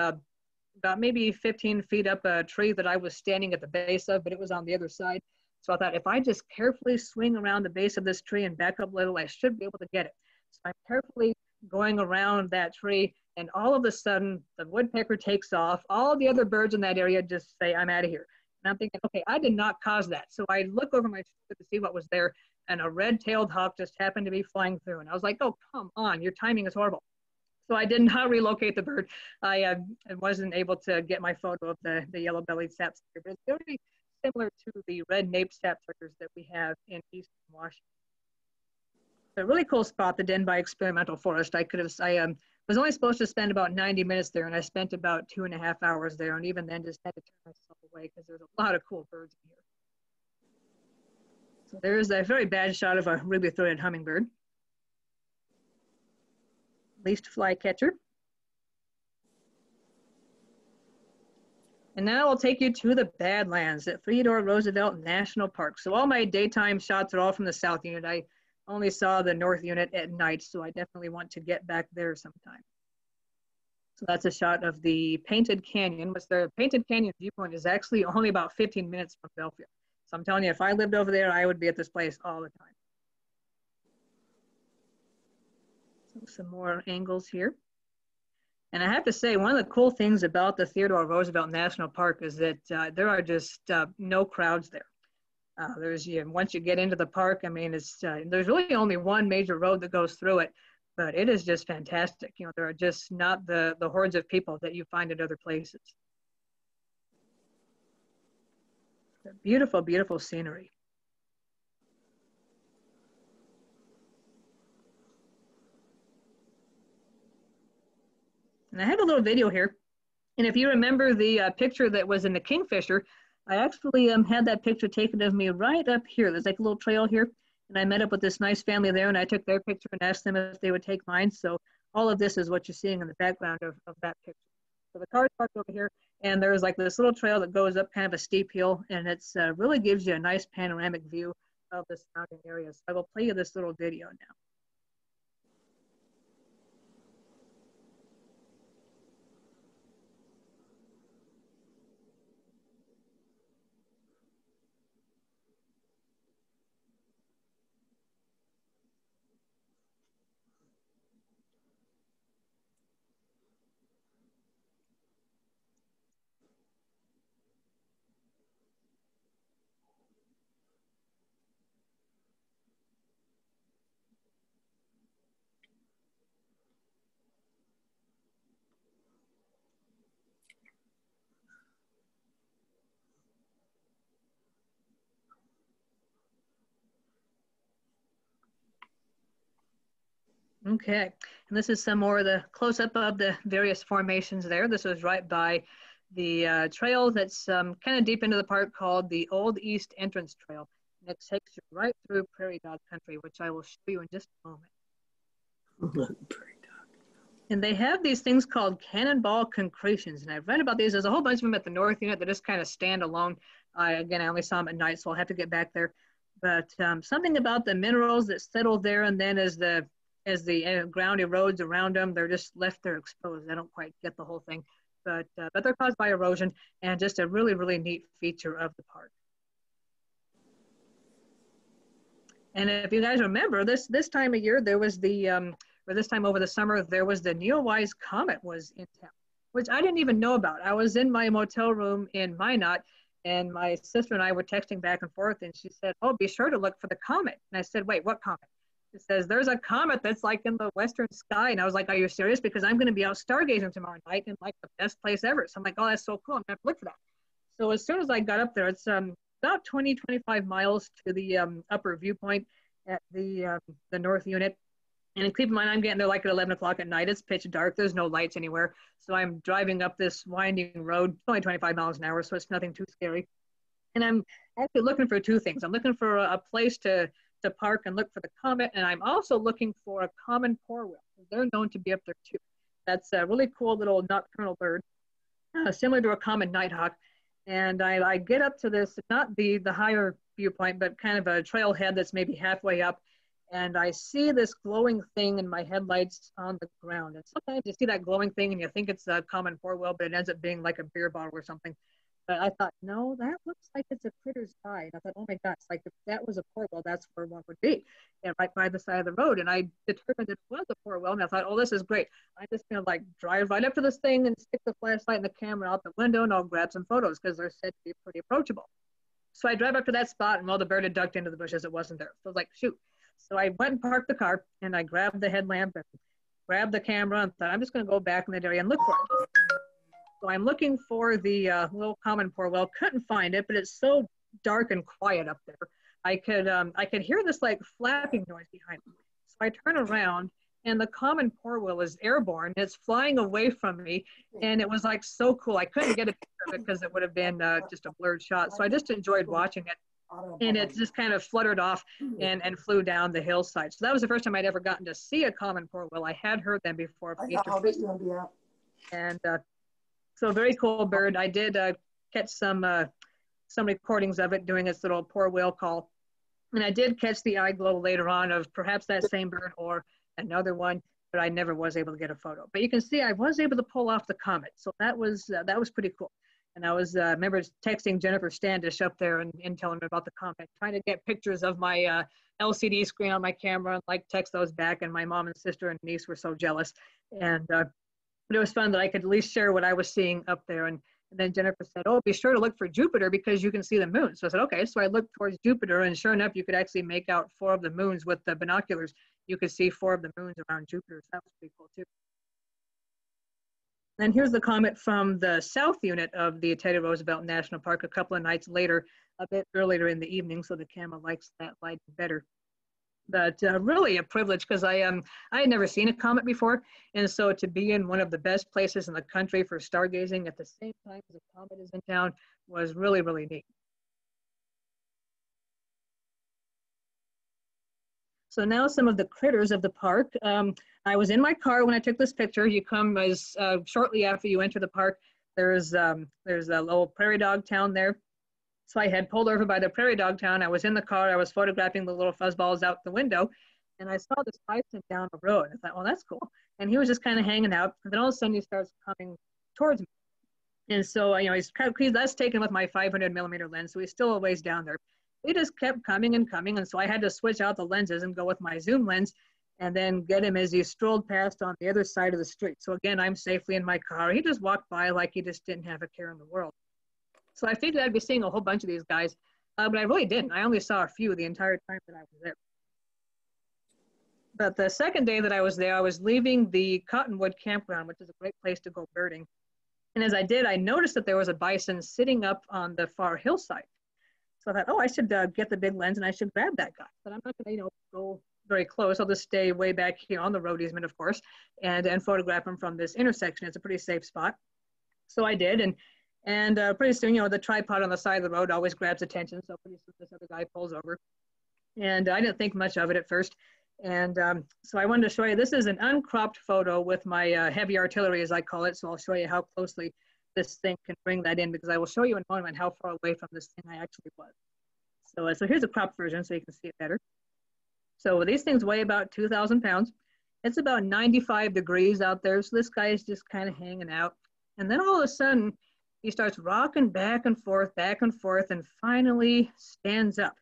about maybe 15 feet up a tree that I was standing at the base of, but it was on the other side. So I thought, if I just carefully swing around the base of this tree and back up a little, I should be able to get it. So I'm carefully going around that tree, and all of a sudden, the woodpecker takes off. All the other birds in that area just say, I'm out of here. And I'm thinking, okay, I did not cause that. So I look over my shoulder to see what was there, and a red-tailed hawk just happened to be flying through. And I was like, oh, come on, your timing is horrible. So I did not relocate the bird. I wasn't able to get my photo of the yellow-bellied sapsucker, but it's very similar to the red nape sapsuckers that we have in eastern Washington. A really cool spot, the Denbigh Experimental Forest. I was only supposed to spend about 90 minutes there, and I spent about 2.5 hours there, and even then just had to turn myself away because there's a lot of cool birds in here. So there's a very bad shot of a ruby-throated hummingbird. Least flycatcher. And now I'll take you to the Badlands at Theodore Roosevelt National Park. So all my daytime shots are all from the south unit. I only saw the north unit at night, so I definitely want to get back there sometime. So that's a shot of the Painted Canyon, which the Painted Canyon viewpoint is actually only about 15 minutes from Belfield. So I'm telling you, if I lived over there, I would be at this place all the time. So some more angles here. And I have to say, one of the cool things about the Theodore Roosevelt National Park is that there are just no crowds there. Once you get into the park, I mean, there's really only one major road that goes through it, but it is just fantastic. You know, there are just not the hordes of people that you find at other places. Beautiful, beautiful scenery. And I have a little video here. And if you remember the picture that was in the Kingfisher, I actually had that picture taken of me right up here. There's like a little trail here. And I met up with this nice family there, and I took their picture and asked them if they would take mine. So all of this is what you're seeing in the background of that picture. So the car's parked over here, and there's like this little trail that goes up kind of a steep hill, and it's really gives you a nice panoramic view of the surrounding areas. So I will play you this little video now. Okay, and this is some more of the close-up of the various formations there. This was right by the trail that's kind of deep into the park called the Old East Entrance Trail. And it takes you right through prairie dog country, which I will show you in just a moment. And they have these things called Cannonball Concretions. And I've read about these. There's a whole bunch of them at the north unit that just kind of stand alone. Again, I only saw them at night, so I'll have to get back there. But something about the minerals that settle there, and then as the ground erodes around them, they're just left there exposed. I don't quite get the whole thing, but they're caused by erosion, and just a really, really neat feature of the park. And if you guys remember, this time of year, there was or this time over the summer, there was the Neowise Comet was in town, which I didn't even know about. I was in my motel room in Minot, and my sister and I were texting back and forth, and she said, "Oh, be sure to look for the comet." And I said, "Wait, what comet?" It says, "There's a comet that's like in the western sky." And I was like, "Are you serious?" Because I'm going to be out stargazing tomorrow night in like the best place ever. So I'm like, "Oh, that's so cool. I'm going to have to look for that." So as soon as I got up there, it's about 25 miles to the upper viewpoint at the north unit. And keep in mind, I'm getting there like at 11 o'clock at night. It's pitch dark. There's no lights anywhere. So I'm driving up this winding road, only 25 miles an hour, so it's nothing too scary. And I'm actually looking for two things. I'm looking for a place to park and look for the comet, and I'm also looking for a common porwheel. They're known to be up there too. That's a really cool little nocturnal bird, similar to a common nighthawk. And I get up to this, not the higher viewpoint, but kind of a trailhead that's maybe halfway up, and I see this glowing thing in my headlights on the ground. And sometimes you see that glowing thing and you think it's a common porwheel, but it ends up being like a beer bottle or something. But I thought, no, that looks like it's a critter's eye. And I thought, oh my gosh, like if that was a porwheel, that's where one would be, and right by the side of the road. And I determined it was a porwheel, and I thought, oh, this is great. I'm just gonna like drive right up to this thing and stick the flashlight and the camera out the window, and I'll grab some photos because they're said to be pretty approachable. So I drive up to that spot, and while the bird had ducked into the bushes, it wasn't there. So I was like, shoot. So I went and parked the car, and I grabbed the headlamp and grabbed the camera and thought, I'm just gonna go back in that area and look for it. So I'm looking for the little common porwell. Couldn't find it, but it's so dark and quiet up there. I could hear this like flapping noise behind me. So I turn around, and the common porwell is airborne. It's flying away from me, and it was like so cool. I couldn't get a picture of it because it would have been just a blurred shot. So I just enjoyed watching it. And it just kind of fluttered off and flew down the hillside. So that was the first time I'd ever gotten to see a common porwell. I had heard them before. And so a very cool bird. I did catch some recordings of it doing its little porwell call. And I did catch the eye glow later on of perhaps that same bird or another one, but I never was able to get a photo. But you can see I was able to pull off the comet. So that was pretty cool. And I was, remember texting Jennifer Standish up there and telling her about the comet, trying to get pictures of my LCD screen on my camera and like text those back. And my mom and sister and niece were so jealous. And but it was fun that I could at least share what I was seeing up there. And then Jennifer said, oh, be sure to look for Jupiter because you can see the moon. So I said, okay. So I looked towards Jupiter, and sure enough, you could actually make out 4 of the moons with the binoculars. You could see 4 of the moons around Jupiter. So that was pretty cool too. And here's the comet from the south unit of the Theodore Roosevelt National Park a couple of nights later, a bit earlier in the evening, so the camera likes that light better. But really a privilege because I had never seen a comet before, and so to be in one of the best places in the country for stargazing at the same time as a comet is in town was really, really neat. So now some of the critters of the park. I was in my car when I took this picture. You come as shortly after you enter the park. There's a little prairie dog town there. So I had pulled over by the prairie dog town. I was in the car. I was photographing the little fuzzballs out the window, and I saw this bison down the road. I thought, well, that's cool. And he was just kind of hanging out. And then all of a sudden, he starts coming towards me. And so, that's taken with my 500 millimeter lens. So he's still a ways down there. He just kept coming and coming. And so I had to switch out the lenses and go with my zoom lens and then get him as he strolled past on the other side of the street. So again, I'm safely in my car. He just walked by like he just didn't have a care in the world. So I figured I'd be seeing a whole bunch of these guys, but I really didn't. I only saw a few the entire time that I was there. But the second day that I was there, I was leaving the Cottonwood campground, which is a great place to go birding. And as I did, I noticed that there was a bison sitting up on the far hillside. So I thought, oh, I should get the big lens and I should grab that guy. But I'm not going to, go very close. I'll just stay way back here on the road easement, of course, and photograph him from this intersection. It's a pretty safe spot. So I did, and pretty soon, the tripod on the side of the road always grabs attention. So pretty soon this other guy pulls over, and I didn't think much of it at first. And so I wanted to show you, this is an uncropped photo with my heavy artillery, as I call it. So I'll show you how closely this thing can bring that in, because I will show you in a moment how far away from this thing I actually was. So here's a cropped version so you can see it better. So these things weigh about 2,000 pounds. It's about 95 degrees out there. So this guy is just kind of hanging out. And then all of a sudden, he starts rocking back and forth, and finally stands up.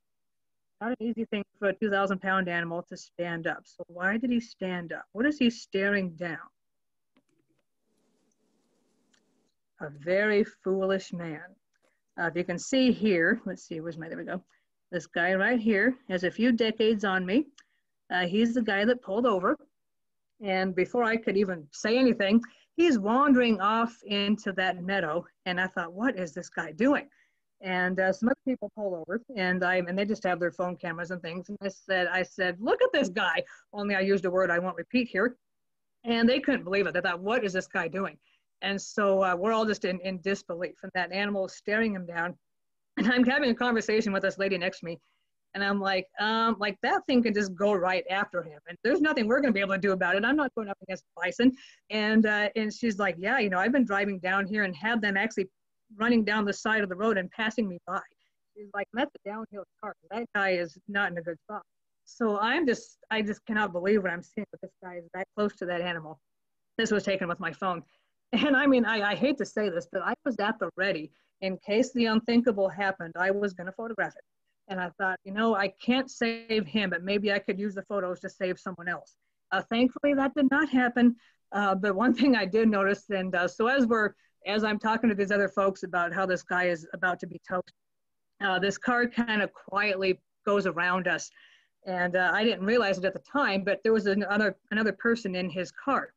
Not an easy thing for a 2,000-pound animal to stand up. So why did he stand up? What is he staring down? A very foolish man. If you can see here, let's see, there we go. This guy right here has a few decades on me. He's the guy that pulled over. And before I could even say anything, he's wandering off into that meadow. And I thought, what is this guy doing? And some other people pull over, and they just have their phone cameras and things. And I said, look at this guy. Only I used a word I won't repeat here. And they couldn't believe it. They thought, what is this guy doing? And so we're all just in disbelief. And that animal is staring him down. And I'm having a conversation with this lady next to me. And I'm like that thing can just go right after him. And there's nothing we're going to be able to do about it. I'm not going up against bison. And she's like, yeah, I've been driving down here and had them actually running down the side of the road and passing me by. She's like, that's a downhill car. That guy is not in a good spot. So I just cannot believe what I'm seeing, that this guy is that close to that animal. This was taken with my phone. And I hate to say this, but I was at the ready. In case the unthinkable happened, I was going to photograph it. And I thought, I can't save him, but maybe I could use the photos to save someone else. Thankfully, that did not happen. But one thing I did notice, and so as I'm talking to these other folks about how this guy is about to be toast, this car kind of quietly goes around us. And I didn't realize it at the time, but there was another person in his car.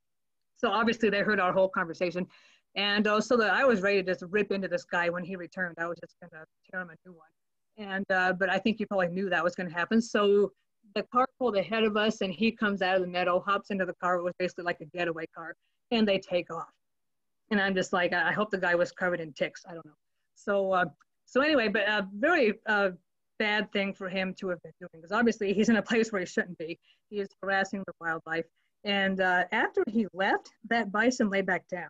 So obviously they heard our whole conversation. And so that I was ready to just rip into this guy when he returned. I was just going to tear him a new one. And but I think you probably knew that was going to happen. So the car pulled ahead of us, and he comes out of the meadow, hops into the car. It was basically like a getaway car, and they take off. And I'm just like, I hope the guy was covered in ticks. I don't know. So anyway, but a very bad thing for him to have been doing, because obviously he's in a place where he shouldn't be. He is harassing the wildlife. And after he left, that bison lay back down.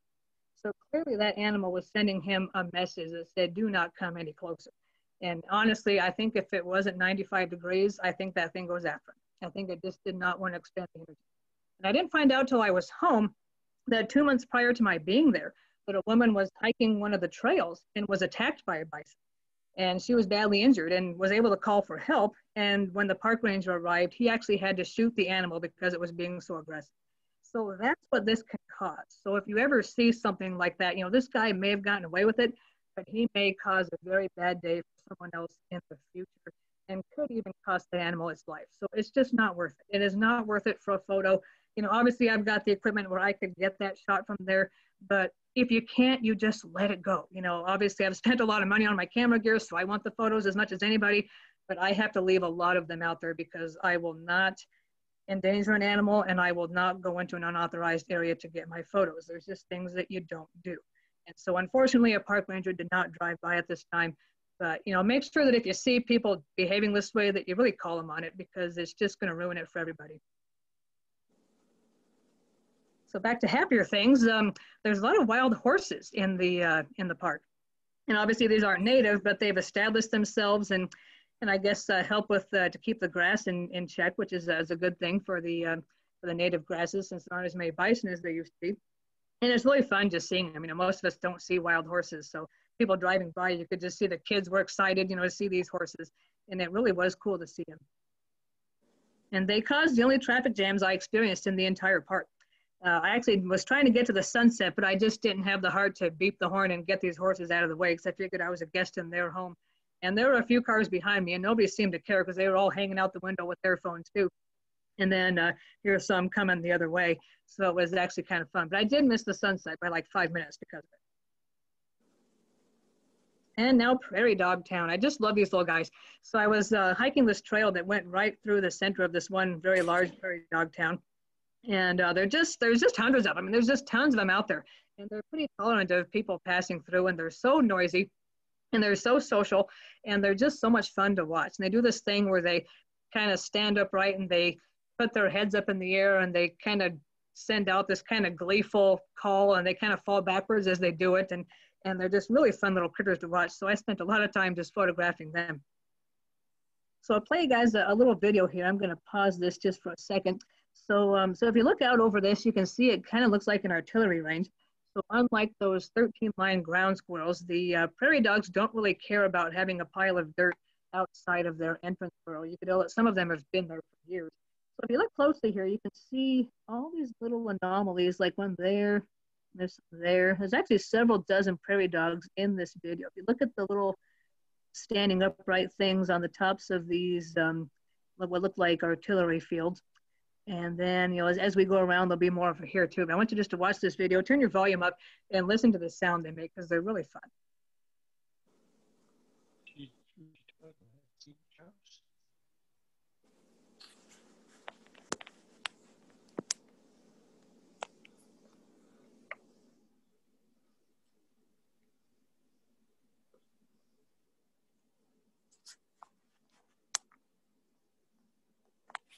So clearly that animal was sending him a message that said, do not come any closer. And honestly, I think if it wasn't 95 degrees, I think that thing goes after him. I think it just did not want to expend the energy. And I didn't find out till I was home that 2 months prior to my being there, that a woman was hiking one of the trails and was attacked by a bison. And she was badly injured and was able to call for help. And when the park ranger arrived, he actually had to shoot the animal because it was being so aggressive. So that's what this can cause. So if you ever see something like that, you know, this guy may have gotten away with it, but he may cause a very bad day for someone else in the future and could even cost the animal its life. So it's just not worth it. It is not worth it for a photo. You know, obviously I've got the equipment where I could get that shot from there, but if you can't, you just let it go. You know, obviously I've spent a lot of money on my camera gear, so I want the photos as much as anybody, but I have to leave a lot of them out there because I will not endanger an animal and I will not go into an unauthorized area to get my photos. There's just things that you don't do. And so unfortunately, a park ranger did not drive by at this time. But, you know, make sure that if you see people behaving this way, that you really call them on it, because it's just going to ruin it for everybody. So back to happier things, there's a lot of wild horses in the park. And obviously these aren't native, but they've established themselves and I guess help with to keep the grass in check, which is a good thing for the native grasses, since there aren't as many bison as there used to be. And it's really fun just seeing them. You know, most of us don't see wild horses. So people driving by, you could just see the kids were excited, you know, to see these horses. And it really was cool to see them. And they caused the only traffic jams I experienced in the entire park. I actually was trying to get to the sunset, but I just didn't have the heart to beep the horn and get these horses out of the way, because I figured I was a guest in their home. And there were a few cars behind me, and nobody seemed to care because they were all hanging out the window with their phones too. And then here's some coming the other way. So it was actually kind of fun. But I did miss the sunset by like 5 minutes because of it. And now Prairie Dog Town. I just love these little guys. So I was hiking this trail that went right through the center of this one very large prairie dog town. And there's just hundreds of them. I mean, there's just tons of them out there. And they're pretty tolerant of people passing through, and they're so noisy and they're so social, and they're just so much fun to watch. And they do this thing where they kind of stand upright and they put their heads up in the air and they kind of send out this kind of gleeful call, and they kind of fall backwards as they do it. And they're just really fun little critters to watch. So I spent a lot of time just photographing them. So I'll play you guys a little video here. I'm going to pause this just for a second. So, so if you look out over this, you can see it kind of looks like an artillery range. So unlike those 13-line ground squirrels, the prairie dogs don't really care about having a pile of dirt outside of their entrance burrow. You could tell that some of them have been there for years. So if you look closely here, you can see all these little anomalies, like one there, there's there. There's actually several dozen prairie dogs in this video. If you look at the little standing upright things on the tops of these, what look like artillery fields. And then, you know, as we go around, there'll be more of it here too. But I want you just to watch this video, turn your volume up, and listen to the sound they make, because they're really fun.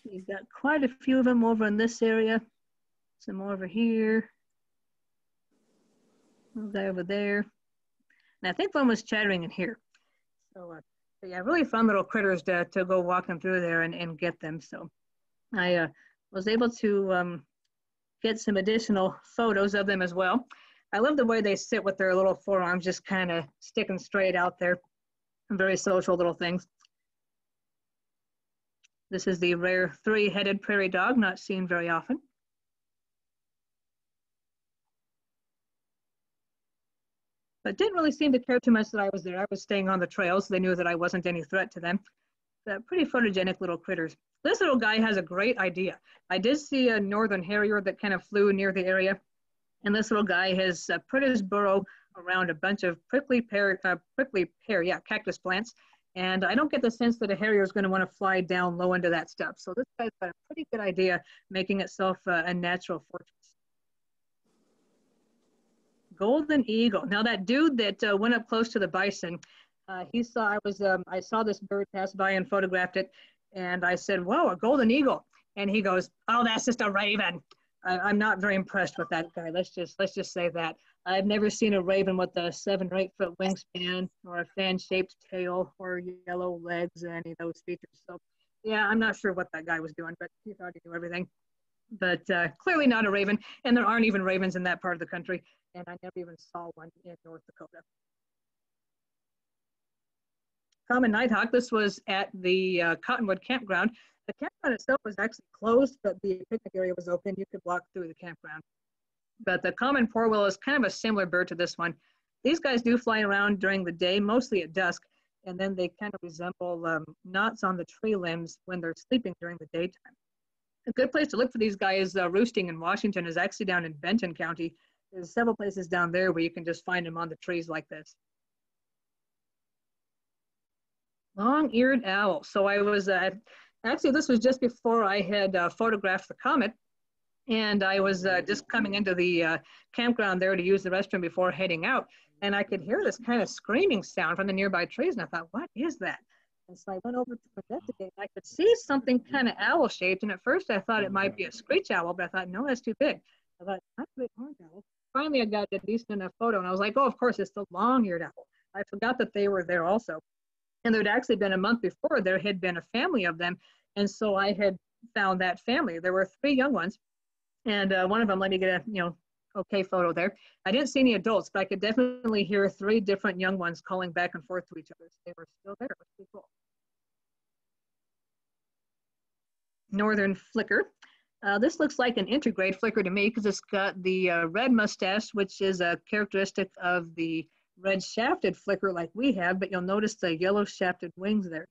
You've got quite a few of them over in this area. Some more over here. Little guy over there. And I think one was chattering in here. So, yeah, really fun little critters to go walking through there and get them. So I was able to get some additional photos of them as well. I love the way they sit with their little forearms just kind of sticking straight out there. Very social little things. This is the rare three-headed prairie dog, not seen very often. But didn't really seem to care too much that I was there. I was staying on the trail, so they knew that I wasn't any threat to them. But pretty photogenic little critters. This little guy has a great idea. I did see a northern harrier that kind of flew near the area, And this little guy has put his burrow around a bunch of prickly pear, cactus plants. And I don't get the sense that a harrier is going to want to fly down low into that stuff. So this guy's got a pretty good idea, making itself a natural fortress. Golden eagle. Now that dude that went up close to the bison, I saw this bird pass by and photographed it. And I said, whoa, a golden eagle. And he goes, oh, that's just a raven. I'm not very impressed with that guy. Let's just say that. I've never seen a raven with a 7 or 8 foot wingspan or a fan-shaped tail or yellow legs or any of those features. So yeah, I'm not sure what that guy was doing, but he thought he knew everything. But clearly not a raven, and there aren't even ravens in that part of the country, and I never even saw one in North Dakota. Common nighthawk. This was at the Cottonwood Campground. The campground itself was actually closed, but the picnic area was open. You could walk through the campground. But the common four-wheel is kind of a similar bird to this one. These guys do fly around during the day, mostly at dusk, and then they kind of resemble knots on the tree limbs when they're sleeping during the daytime. A good place to look for these guys roosting in Washington is actually down in Benton County. There's several places down there where you can just find them on the trees like this. Long-eared owl. So I was, actually this was just before I had photographed the comet. And I was just coming into the campground there to use the restroom before heading out. And I could hear this kind of screaming sound from the nearby trees. And I thought, what is that? And so I went over to investigate. I could see something kind of owl-shaped. And at first I thought it might be a screech owl, but I thought, no, that's too big. I thought, not a big horned owl. Finally, I got a decent enough photo. And I was like, oh, of course, it's the long-eared owl. I forgot that they were there also. And there had actually been a month before, there had been a family of them. And so I had found that family. There were 3 young ones. And one of them, let me get a, okay photo there. I didn't see any adults, but I could definitely hear 3 different young ones calling back and forth to each other. So they were still there. It was pretty cool. Northern Flicker. This looks like an intergrade flicker to me because it's got the red mustache, which is a characteristic of the red shafted flicker like we have, but you'll notice the yellow shafted wings there.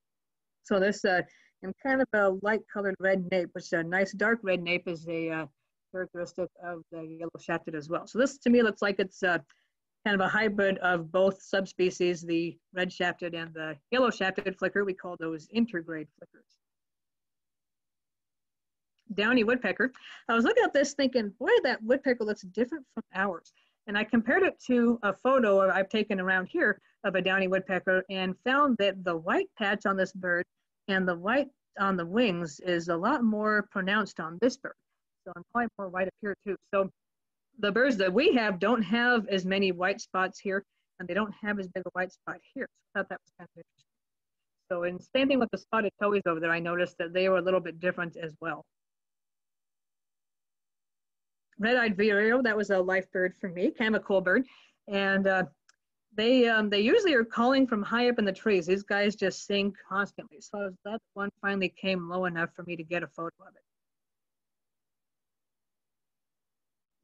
So this and kind of a light colored red nape, which a nice dark red nape is a characteristic of the yellow shafted as well. So this to me looks like it's kind of a hybrid of both subspecies, the red shafted and the yellow shafted flicker. We call those intergrade flickers. Downy woodpecker. I was looking at this thinking, boy, that woodpecker looks different from ours. And I compared it to a photo I've taken around here of a downy woodpecker and found that the white patch on this bird and the white on the wings is a lot more pronounced on this bird. So I'm probably more white up here too. So the birds that we have don't have as many white spots here, and they don't have as big a white spot here. So I thought that was kind of interesting. So, and same thing with the spotted towhees over there. I noticed that they were a little bit different as well. Red-eyed vireo, that was a life bird for me, kind of a cool bird. And they usually are calling from high up in the trees. These guys just sing constantly. So that one finally came low enough for me to get a photo of it.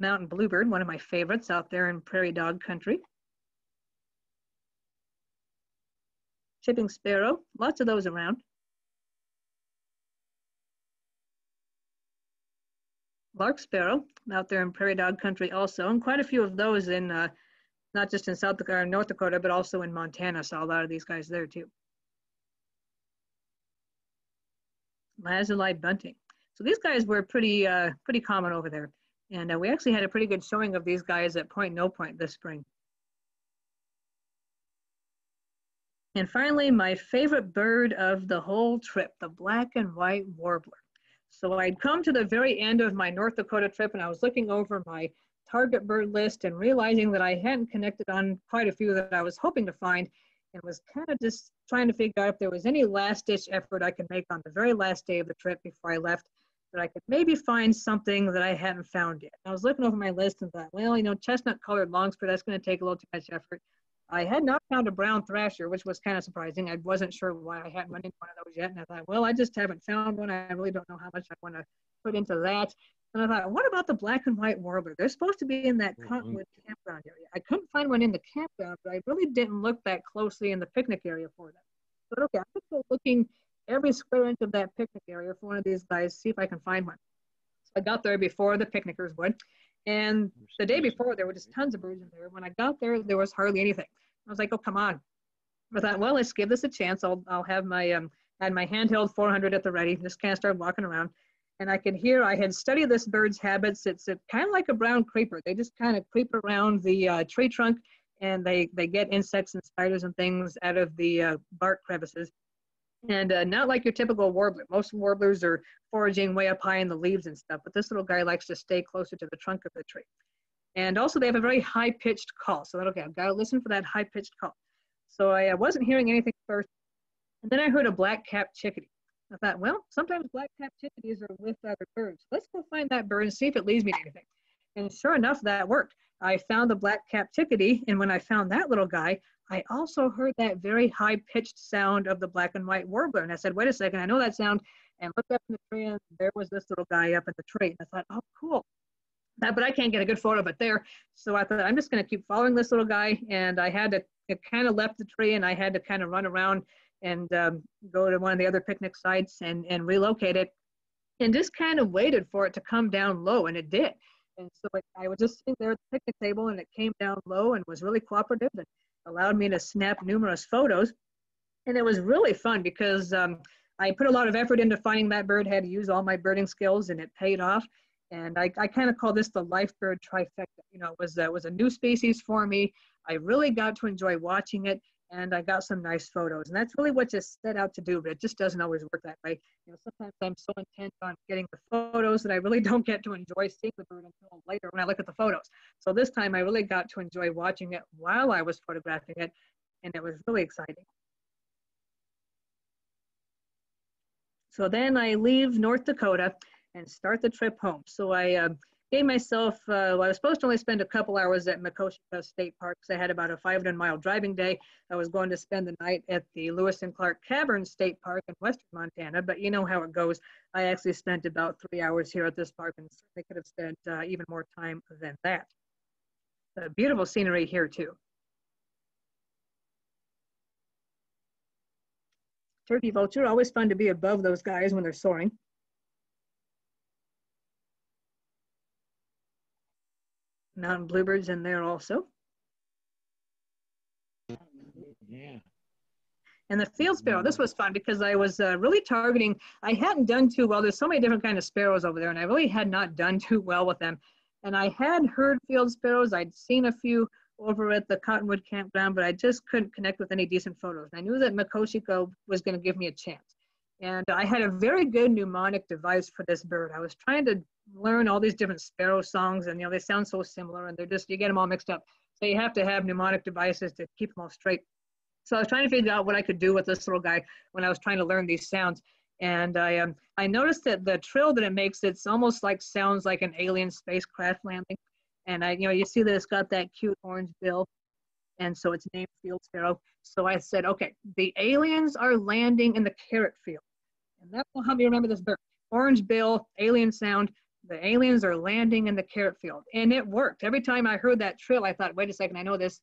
Mountain bluebird, one of my favorites out there in prairie dog country. Chipping sparrow, lots of those around. Lark sparrow out there in prairie dog country also, and quite a few of those in not just in South Dakota and North Dakota, but also in Montana. Saw a lot of these guys there too. Lazuli bunting. So these guys were pretty common over there, and we actually had a pretty good showing of these guys at Point No Point this spring. And finally, my favorite bird of the whole trip, the black and white warbler. So I'd come to the very end of my North Dakota trip and I was looking over my target bird list and realizing that I hadn't connected on quite a few that I was hoping to find, and was kind of just trying to figure out if there was any last-ditch effort I could make on the very last day of the trip before I left, that I could maybe find something that I hadn't found yet. I was looking over my list and thought, well, chestnut-colored longspur, that's going to take a little too much effort. I had not found a brown thrasher, which was kind of surprising. I wasn't sure why I hadn't run into one of those yet. And I thought, well, I just haven't found one. I really don't know how much I want to put into that. And I thought, what about the black and white warbler? They're supposed to be in that Cottonwood campground area. I couldn't find one in the campground, but I really didn't look that closely in the picnic area for them. But okay, I'm going to go looking every square inch of that picnic area for one of these guys, see if I can find one. So I got there before the picnickers would. And the day before, there were just tons of birds in there. When I got there, there was hardly anything. I was like, oh, come on. I thought, well, let's give this a chance. I'll have my had my handheld 400 at the ready. Just kind of started walking around, and I could hear. I had studied this bird's habits. It's kind of like a brown creeper. They just kind of creep around the tree trunk, and they get insects and spiders and things out of the bark crevices. And not like your typical warbler. Most warblers are foraging way up high in the leaves and stuff, but this little guy likes to stay closer to the trunk of the tree. And also they have a very high-pitched call. So okay, I've got to listen for that high-pitched call. So I wasn't hearing anything first. And then I heard a black-capped chickadee. I thought, well, sometimes black-capped chickadees are with other birds. Let's go find that bird and see if it leads me to anything. And sure enough, that worked. I found the black-capped chickadee, and when I found that little guy, I also heard that very high-pitched sound of the black and white warbler. And I said, wait a second, I know that sound. And looked up in the tree, and there was this little guy up in the tree. And I thought, oh, cool. But I can't get a good photo of it there. So I thought, I'm just going to keep following this little guy. And I had to, it kind of left the tree, and I had to kind of run around and go to one of the other picnic sites and relocate it. And just kind of waited for it to come down low, and it did. And so I was just sitting there at the picnic table, and it came down low and was really cooperative and allowed me to snap numerous photos. And it was really fun because I put a lot of effort into finding that bird, had to use all my birding skills, and it paid off. And I kind of call this the life bird trifecta. You know, it was a new species for me. I really got to enjoy watching it, and I got some nice photos. And that's really what you set out to do, but it just doesn't always work that way. You know, sometimes I'm so intent on getting the photos that I really don't get to enjoy seeing the bird until later when I look at the photos. So this time I really got to enjoy watching it while I was photographing it, and it was really exciting. So then I leave North Dakota and start the trip home. So I gave myself, well, I was supposed to only spend a couple hours at Macoshika State Park because I had about a 500-mile driving day. I was going to spend the night at the Lewis and Clark Cavern State Park in western Montana, but you know how it goes. I actually spent about 3 hours here at this park and certainly could have spent even more time than that. Beautiful scenery here too. Turkey vulture, always fun to be above those guys when they're soaring. Mountain bluebirds in there also. Yeah. And the field sparrow, this was fun because I was really targeting, I hadn't done too well. There's so many different kinds of sparrows over there, and I really had not done too well with them. And I had heard field sparrows. I'd seen a few over at the Cottonwood campground, but I just couldn't connect with any decent photos. And I knew that Macoshika was going to give me a chance. And I had a very good mnemonic device for this bird. I was trying to learn all these different sparrow songs, and you know, they sound so similar, and they're just, you get them all mixed up. So you have to have mnemonic devices to keep them all straight. So I was trying to figure out what I could do with this little guy when I was trying to learn these sounds. And I noticed that the trill that it makes, it's almost like sounds like an alien spacecraft landing. And you see that it's got that cute orange bill, and so it's named field sparrow. So I said, okay, the aliens are landing in the carrot field. And that will help me remember this bird. Orange bill, alien sound. The aliens are landing in the carrot field. And it worked. Every time I heard that trill, I thought, wait a second, I know this,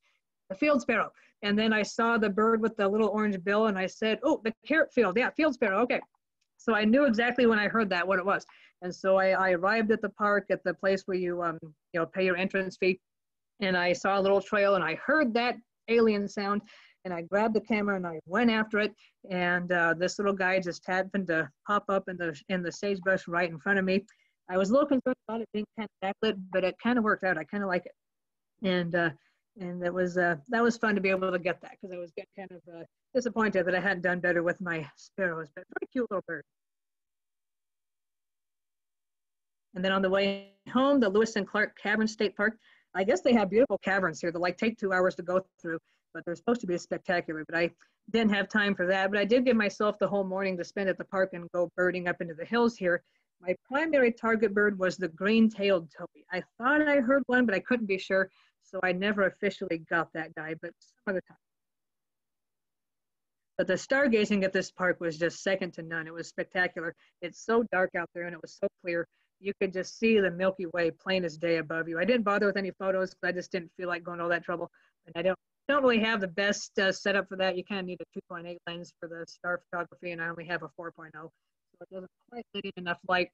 the field sparrow. And then I saw the bird with the little orange bill, and I said, oh, the carrot field. Yeah, field sparrow. Okay. So I knew exactly when I heard that what it was. And so I arrived at the park at the place where you pay your entrance fee. And I saw a little trail, and I heard that alien sound. And I grabbed the camera and I went after it. And this little guy just happened to pop up in the sagebrush right in front of me. I was a little concerned about it being kind of backlit, but it kind of worked out. I kind of like it. And that was fun to be able to get that, because I was getting kind of disappointed that I hadn't done better with my sparrows. But very cute little bird. And then on the way home, the Lewis and Clark Cavern State Park. I guess they have beautiful caverns here that take 2 hours to go through, but they're supposed to be spectacular. But I didn't have time for that. But I did give myself the whole morning to spend at the park and go birding up into the hills here. My primary target bird was the green-tailed towhee. I thought I heard one, but I couldn't be sure, so I never officially got that guy, but some other time. But the stargazing at this park was just second to none. It was spectacular. It's so dark out there, and it was so clear. You could just see the Milky Way plain as day above you. I didn't bother with any photos because I just didn't feel like going all that trouble. And I don't really have the best setup for that. You kind of need a 2.8 lens for the star photography, and I only have a 4.0. So it doesn't quite let in enough light.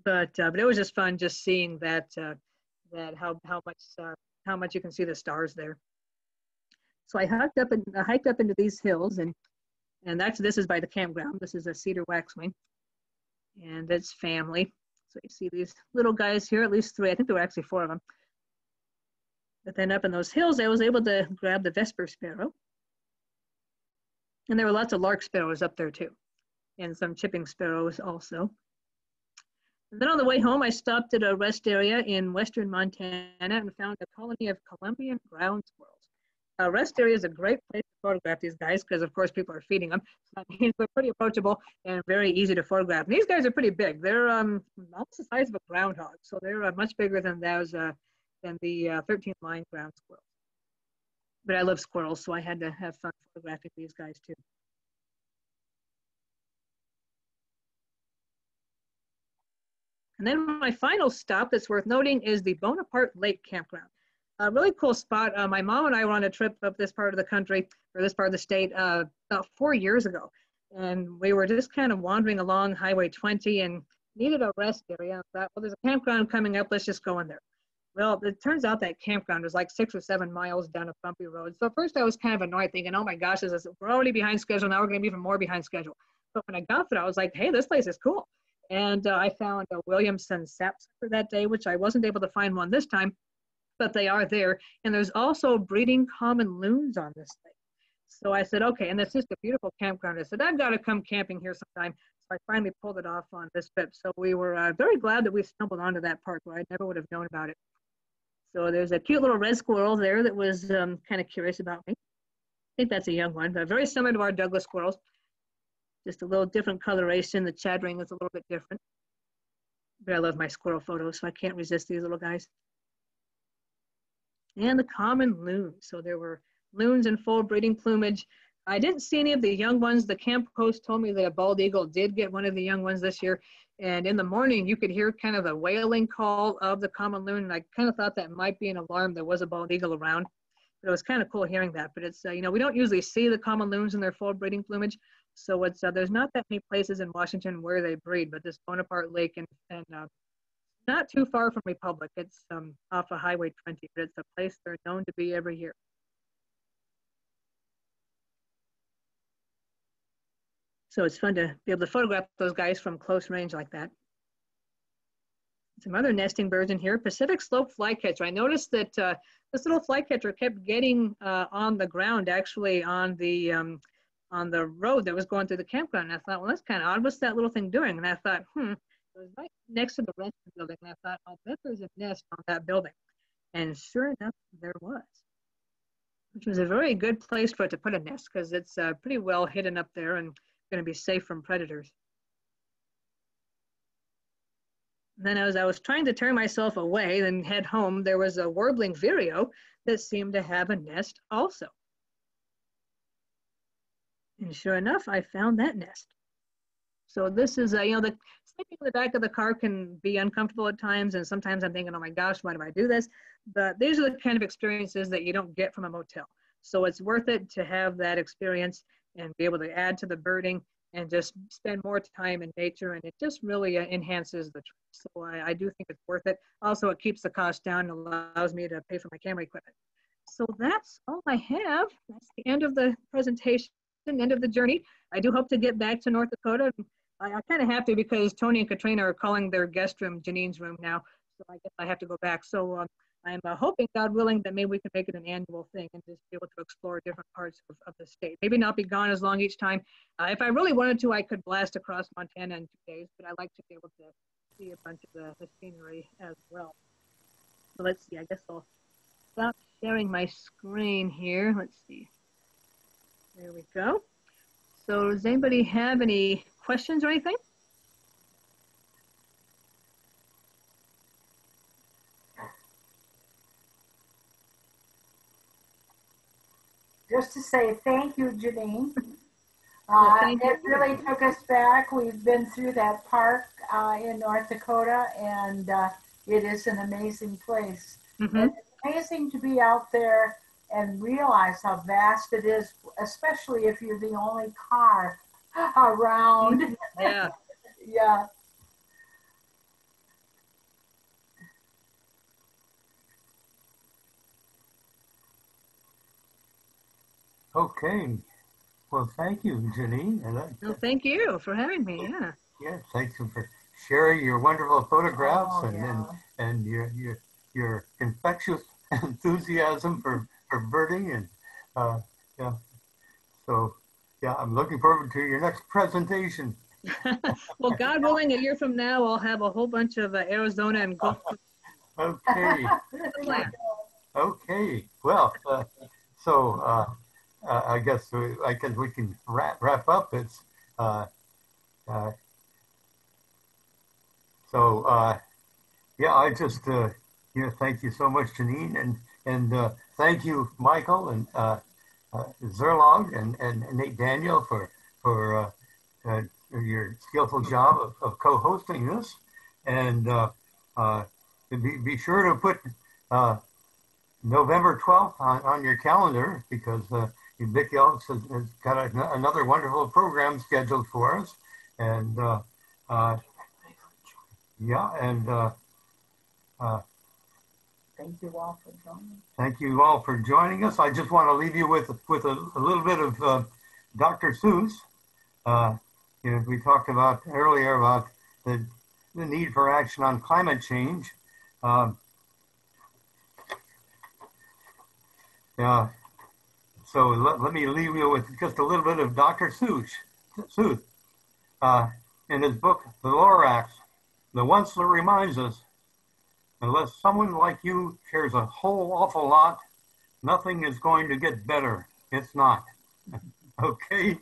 But it was just fun just seeing that that how much you can see the stars there. So I hiked up into these hills, and this is by the campground. This is a cedar waxwing, and it's family. So you see these little guys here, at least 3. I think there were actually 4 of them. But then up in those hills, I was able to grab the Vesper sparrow. And there were lots of lark sparrows up there too, and some chipping sparrows also. And then on the way home, I stopped at a rest area in western Montana and found a colony of Columbian ground squirrels. A rest area is a great place to photograph these guys because, of course, people are feeding them. So that means they're pretty approachable and very easy to photograph. And these guys are pretty big. They're almost the size of a groundhog, so they're much bigger than those than the 13-line ground squirrels. But I love squirrels, so I had to have fun photographing these guys too. And then my final stop that's worth noting is the Bonaparte Lake Campground. A really cool spot. My mom and I were on a trip up this part of the country, or this part of the state, about 4 years ago. And we were just kind of wandering along Highway 20 and needed a rest area. I thought, well, there's a campground coming up, let's just go in there. Well, it turns out that campground was like 6 or 7 miles down a bumpy road. So at first I was kind of annoyed, thinking, oh my gosh, we're already behind schedule, now we're gonna be even more behind schedule. But when I got there, I was like, hey, this place is cool. And I found a Williamson sapsucker that day, which I wasn't able to find one this time, but they are there. And there's also breeding common loons on this thing. So I said, okay, and it's just a beautiful campground. I said, I've got to come camping here sometime. So I finally pulled it off on this trip. So we were very glad that we stumbled onto that park where I never would have known about it. So there's a cute little red squirrel there that was kind of curious about me. I think that's a young one, but very similar to our Douglas squirrels. Just a little different coloration. The chattering is a little bit different. But I love my squirrel photos, so I can't resist these little guys. And the common loon. So there were loons in full breeding plumage. I didn't see any of the young ones. The camp host told me that a bald eagle did get one of the young ones this year. And in the morning, you could hear kind of the wailing call of the common loon. And I kind of thought that might be an alarm there was a bald eagle around. But it was kind of cool hearing that. But it's, you know, we don't usually see the common loons in their full breeding plumage. So it's, there's not that many places in Washington where they breed, but this Bonaparte Lake and not too far from Republic. It's off of Highway 20, but it's a place they're known to be every year. So it's fun to be able to photograph those guys from close range like that. Some other nesting birds in here. Pacific slope flycatcher. I noticed that this little flycatcher kept getting on the ground, actually on the road that was going through the campground. And I thought, well, that's kind of odd. What's that little thing doing? And I thought, it was right next to the rest of the building. And I thought, I'll bet there's a nest on that building. And sure enough, there was, which was a very good place for it to put a nest because it's pretty well hidden up there and going to be safe from predators. And then as I was trying to turn myself away and head home, there was a warbling vireo that seemed to have a nest also. And sure enough, I found that nest. So this is, you know, the sleeping in the back of the car can be uncomfortable at times. And sometimes I'm thinking, oh my gosh, why do I do this? But these are the kind of experiences that you don't get from a motel. So it's worth it to have that experience and be able to add to the birding and just spend more time in nature. And it just really enhances the trip. So I do think it's worth it. Also, it keeps the cost down and allows me to pay for my camera equipment. So that's all I have. That's the end of the presentation, end of the journey. I do hope to get back to North Dakota. I kind of have to because Tony and Katrina are calling their guest room Janine's room now. So I guess I have to go back. So I'm hoping, God willing, that maybe we can make it an annual thing and just be able to explore different parts of the state. Maybe not be gone as long each time. If I really wanted to, I could blast across Montana in 2 days, but I like to be able to see a bunch of the scenery as well. So let's see, I guess I'll stop sharing my screen here. Let's see. There we go. So does anybody have any questions or anything? Just to say thank you, Janine. It really took us back. We've been through that park in North Dakota, and it is an amazing place. Mm-hmm. And it's amazing to be out there and realize how vast it is, especially if you're the only car around. Yeah. Yeah. Okay. Well, thank you, Janine. No, thank you for having me. Yeah. Yeah, thank you for sharing your wonderful photographs and your infectious enthusiasm for birding and yeah. So yeah, I'm looking forward to your next presentation. Well, God willing, a year from now, I'll have a whole bunch of Arizona and Gulf. Okay. Okay. Well, so I guess we can wrap up. It's yeah, I just thank you so much, Janine, and thank you, Michael and Zerlog and Nate Daniel for your skillful job of co-hosting this, and be sure to put November 12th on your calendar, because Vic Elks has got another wonderful program scheduled for us, and yeah, and thank you all for joining. Thank you all for joining us. I just want to leave you with a little bit of Dr. Seuss. We talked about earlier about the need for action on climate change. So let me leave you with just a little bit of Dr. Seuss. In his book, The Lorax, the once-ler reminds us, unless someone like you cares a whole awful lot, nothing is going to get better. It's not. Okay?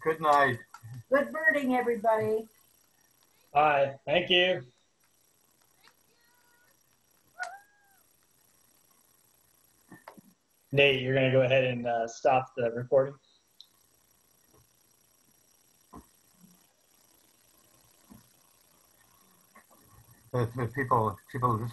Good night. Good birding, everybody. Bye. Thank you. Nate, you're going to go ahead and stop the recording. People just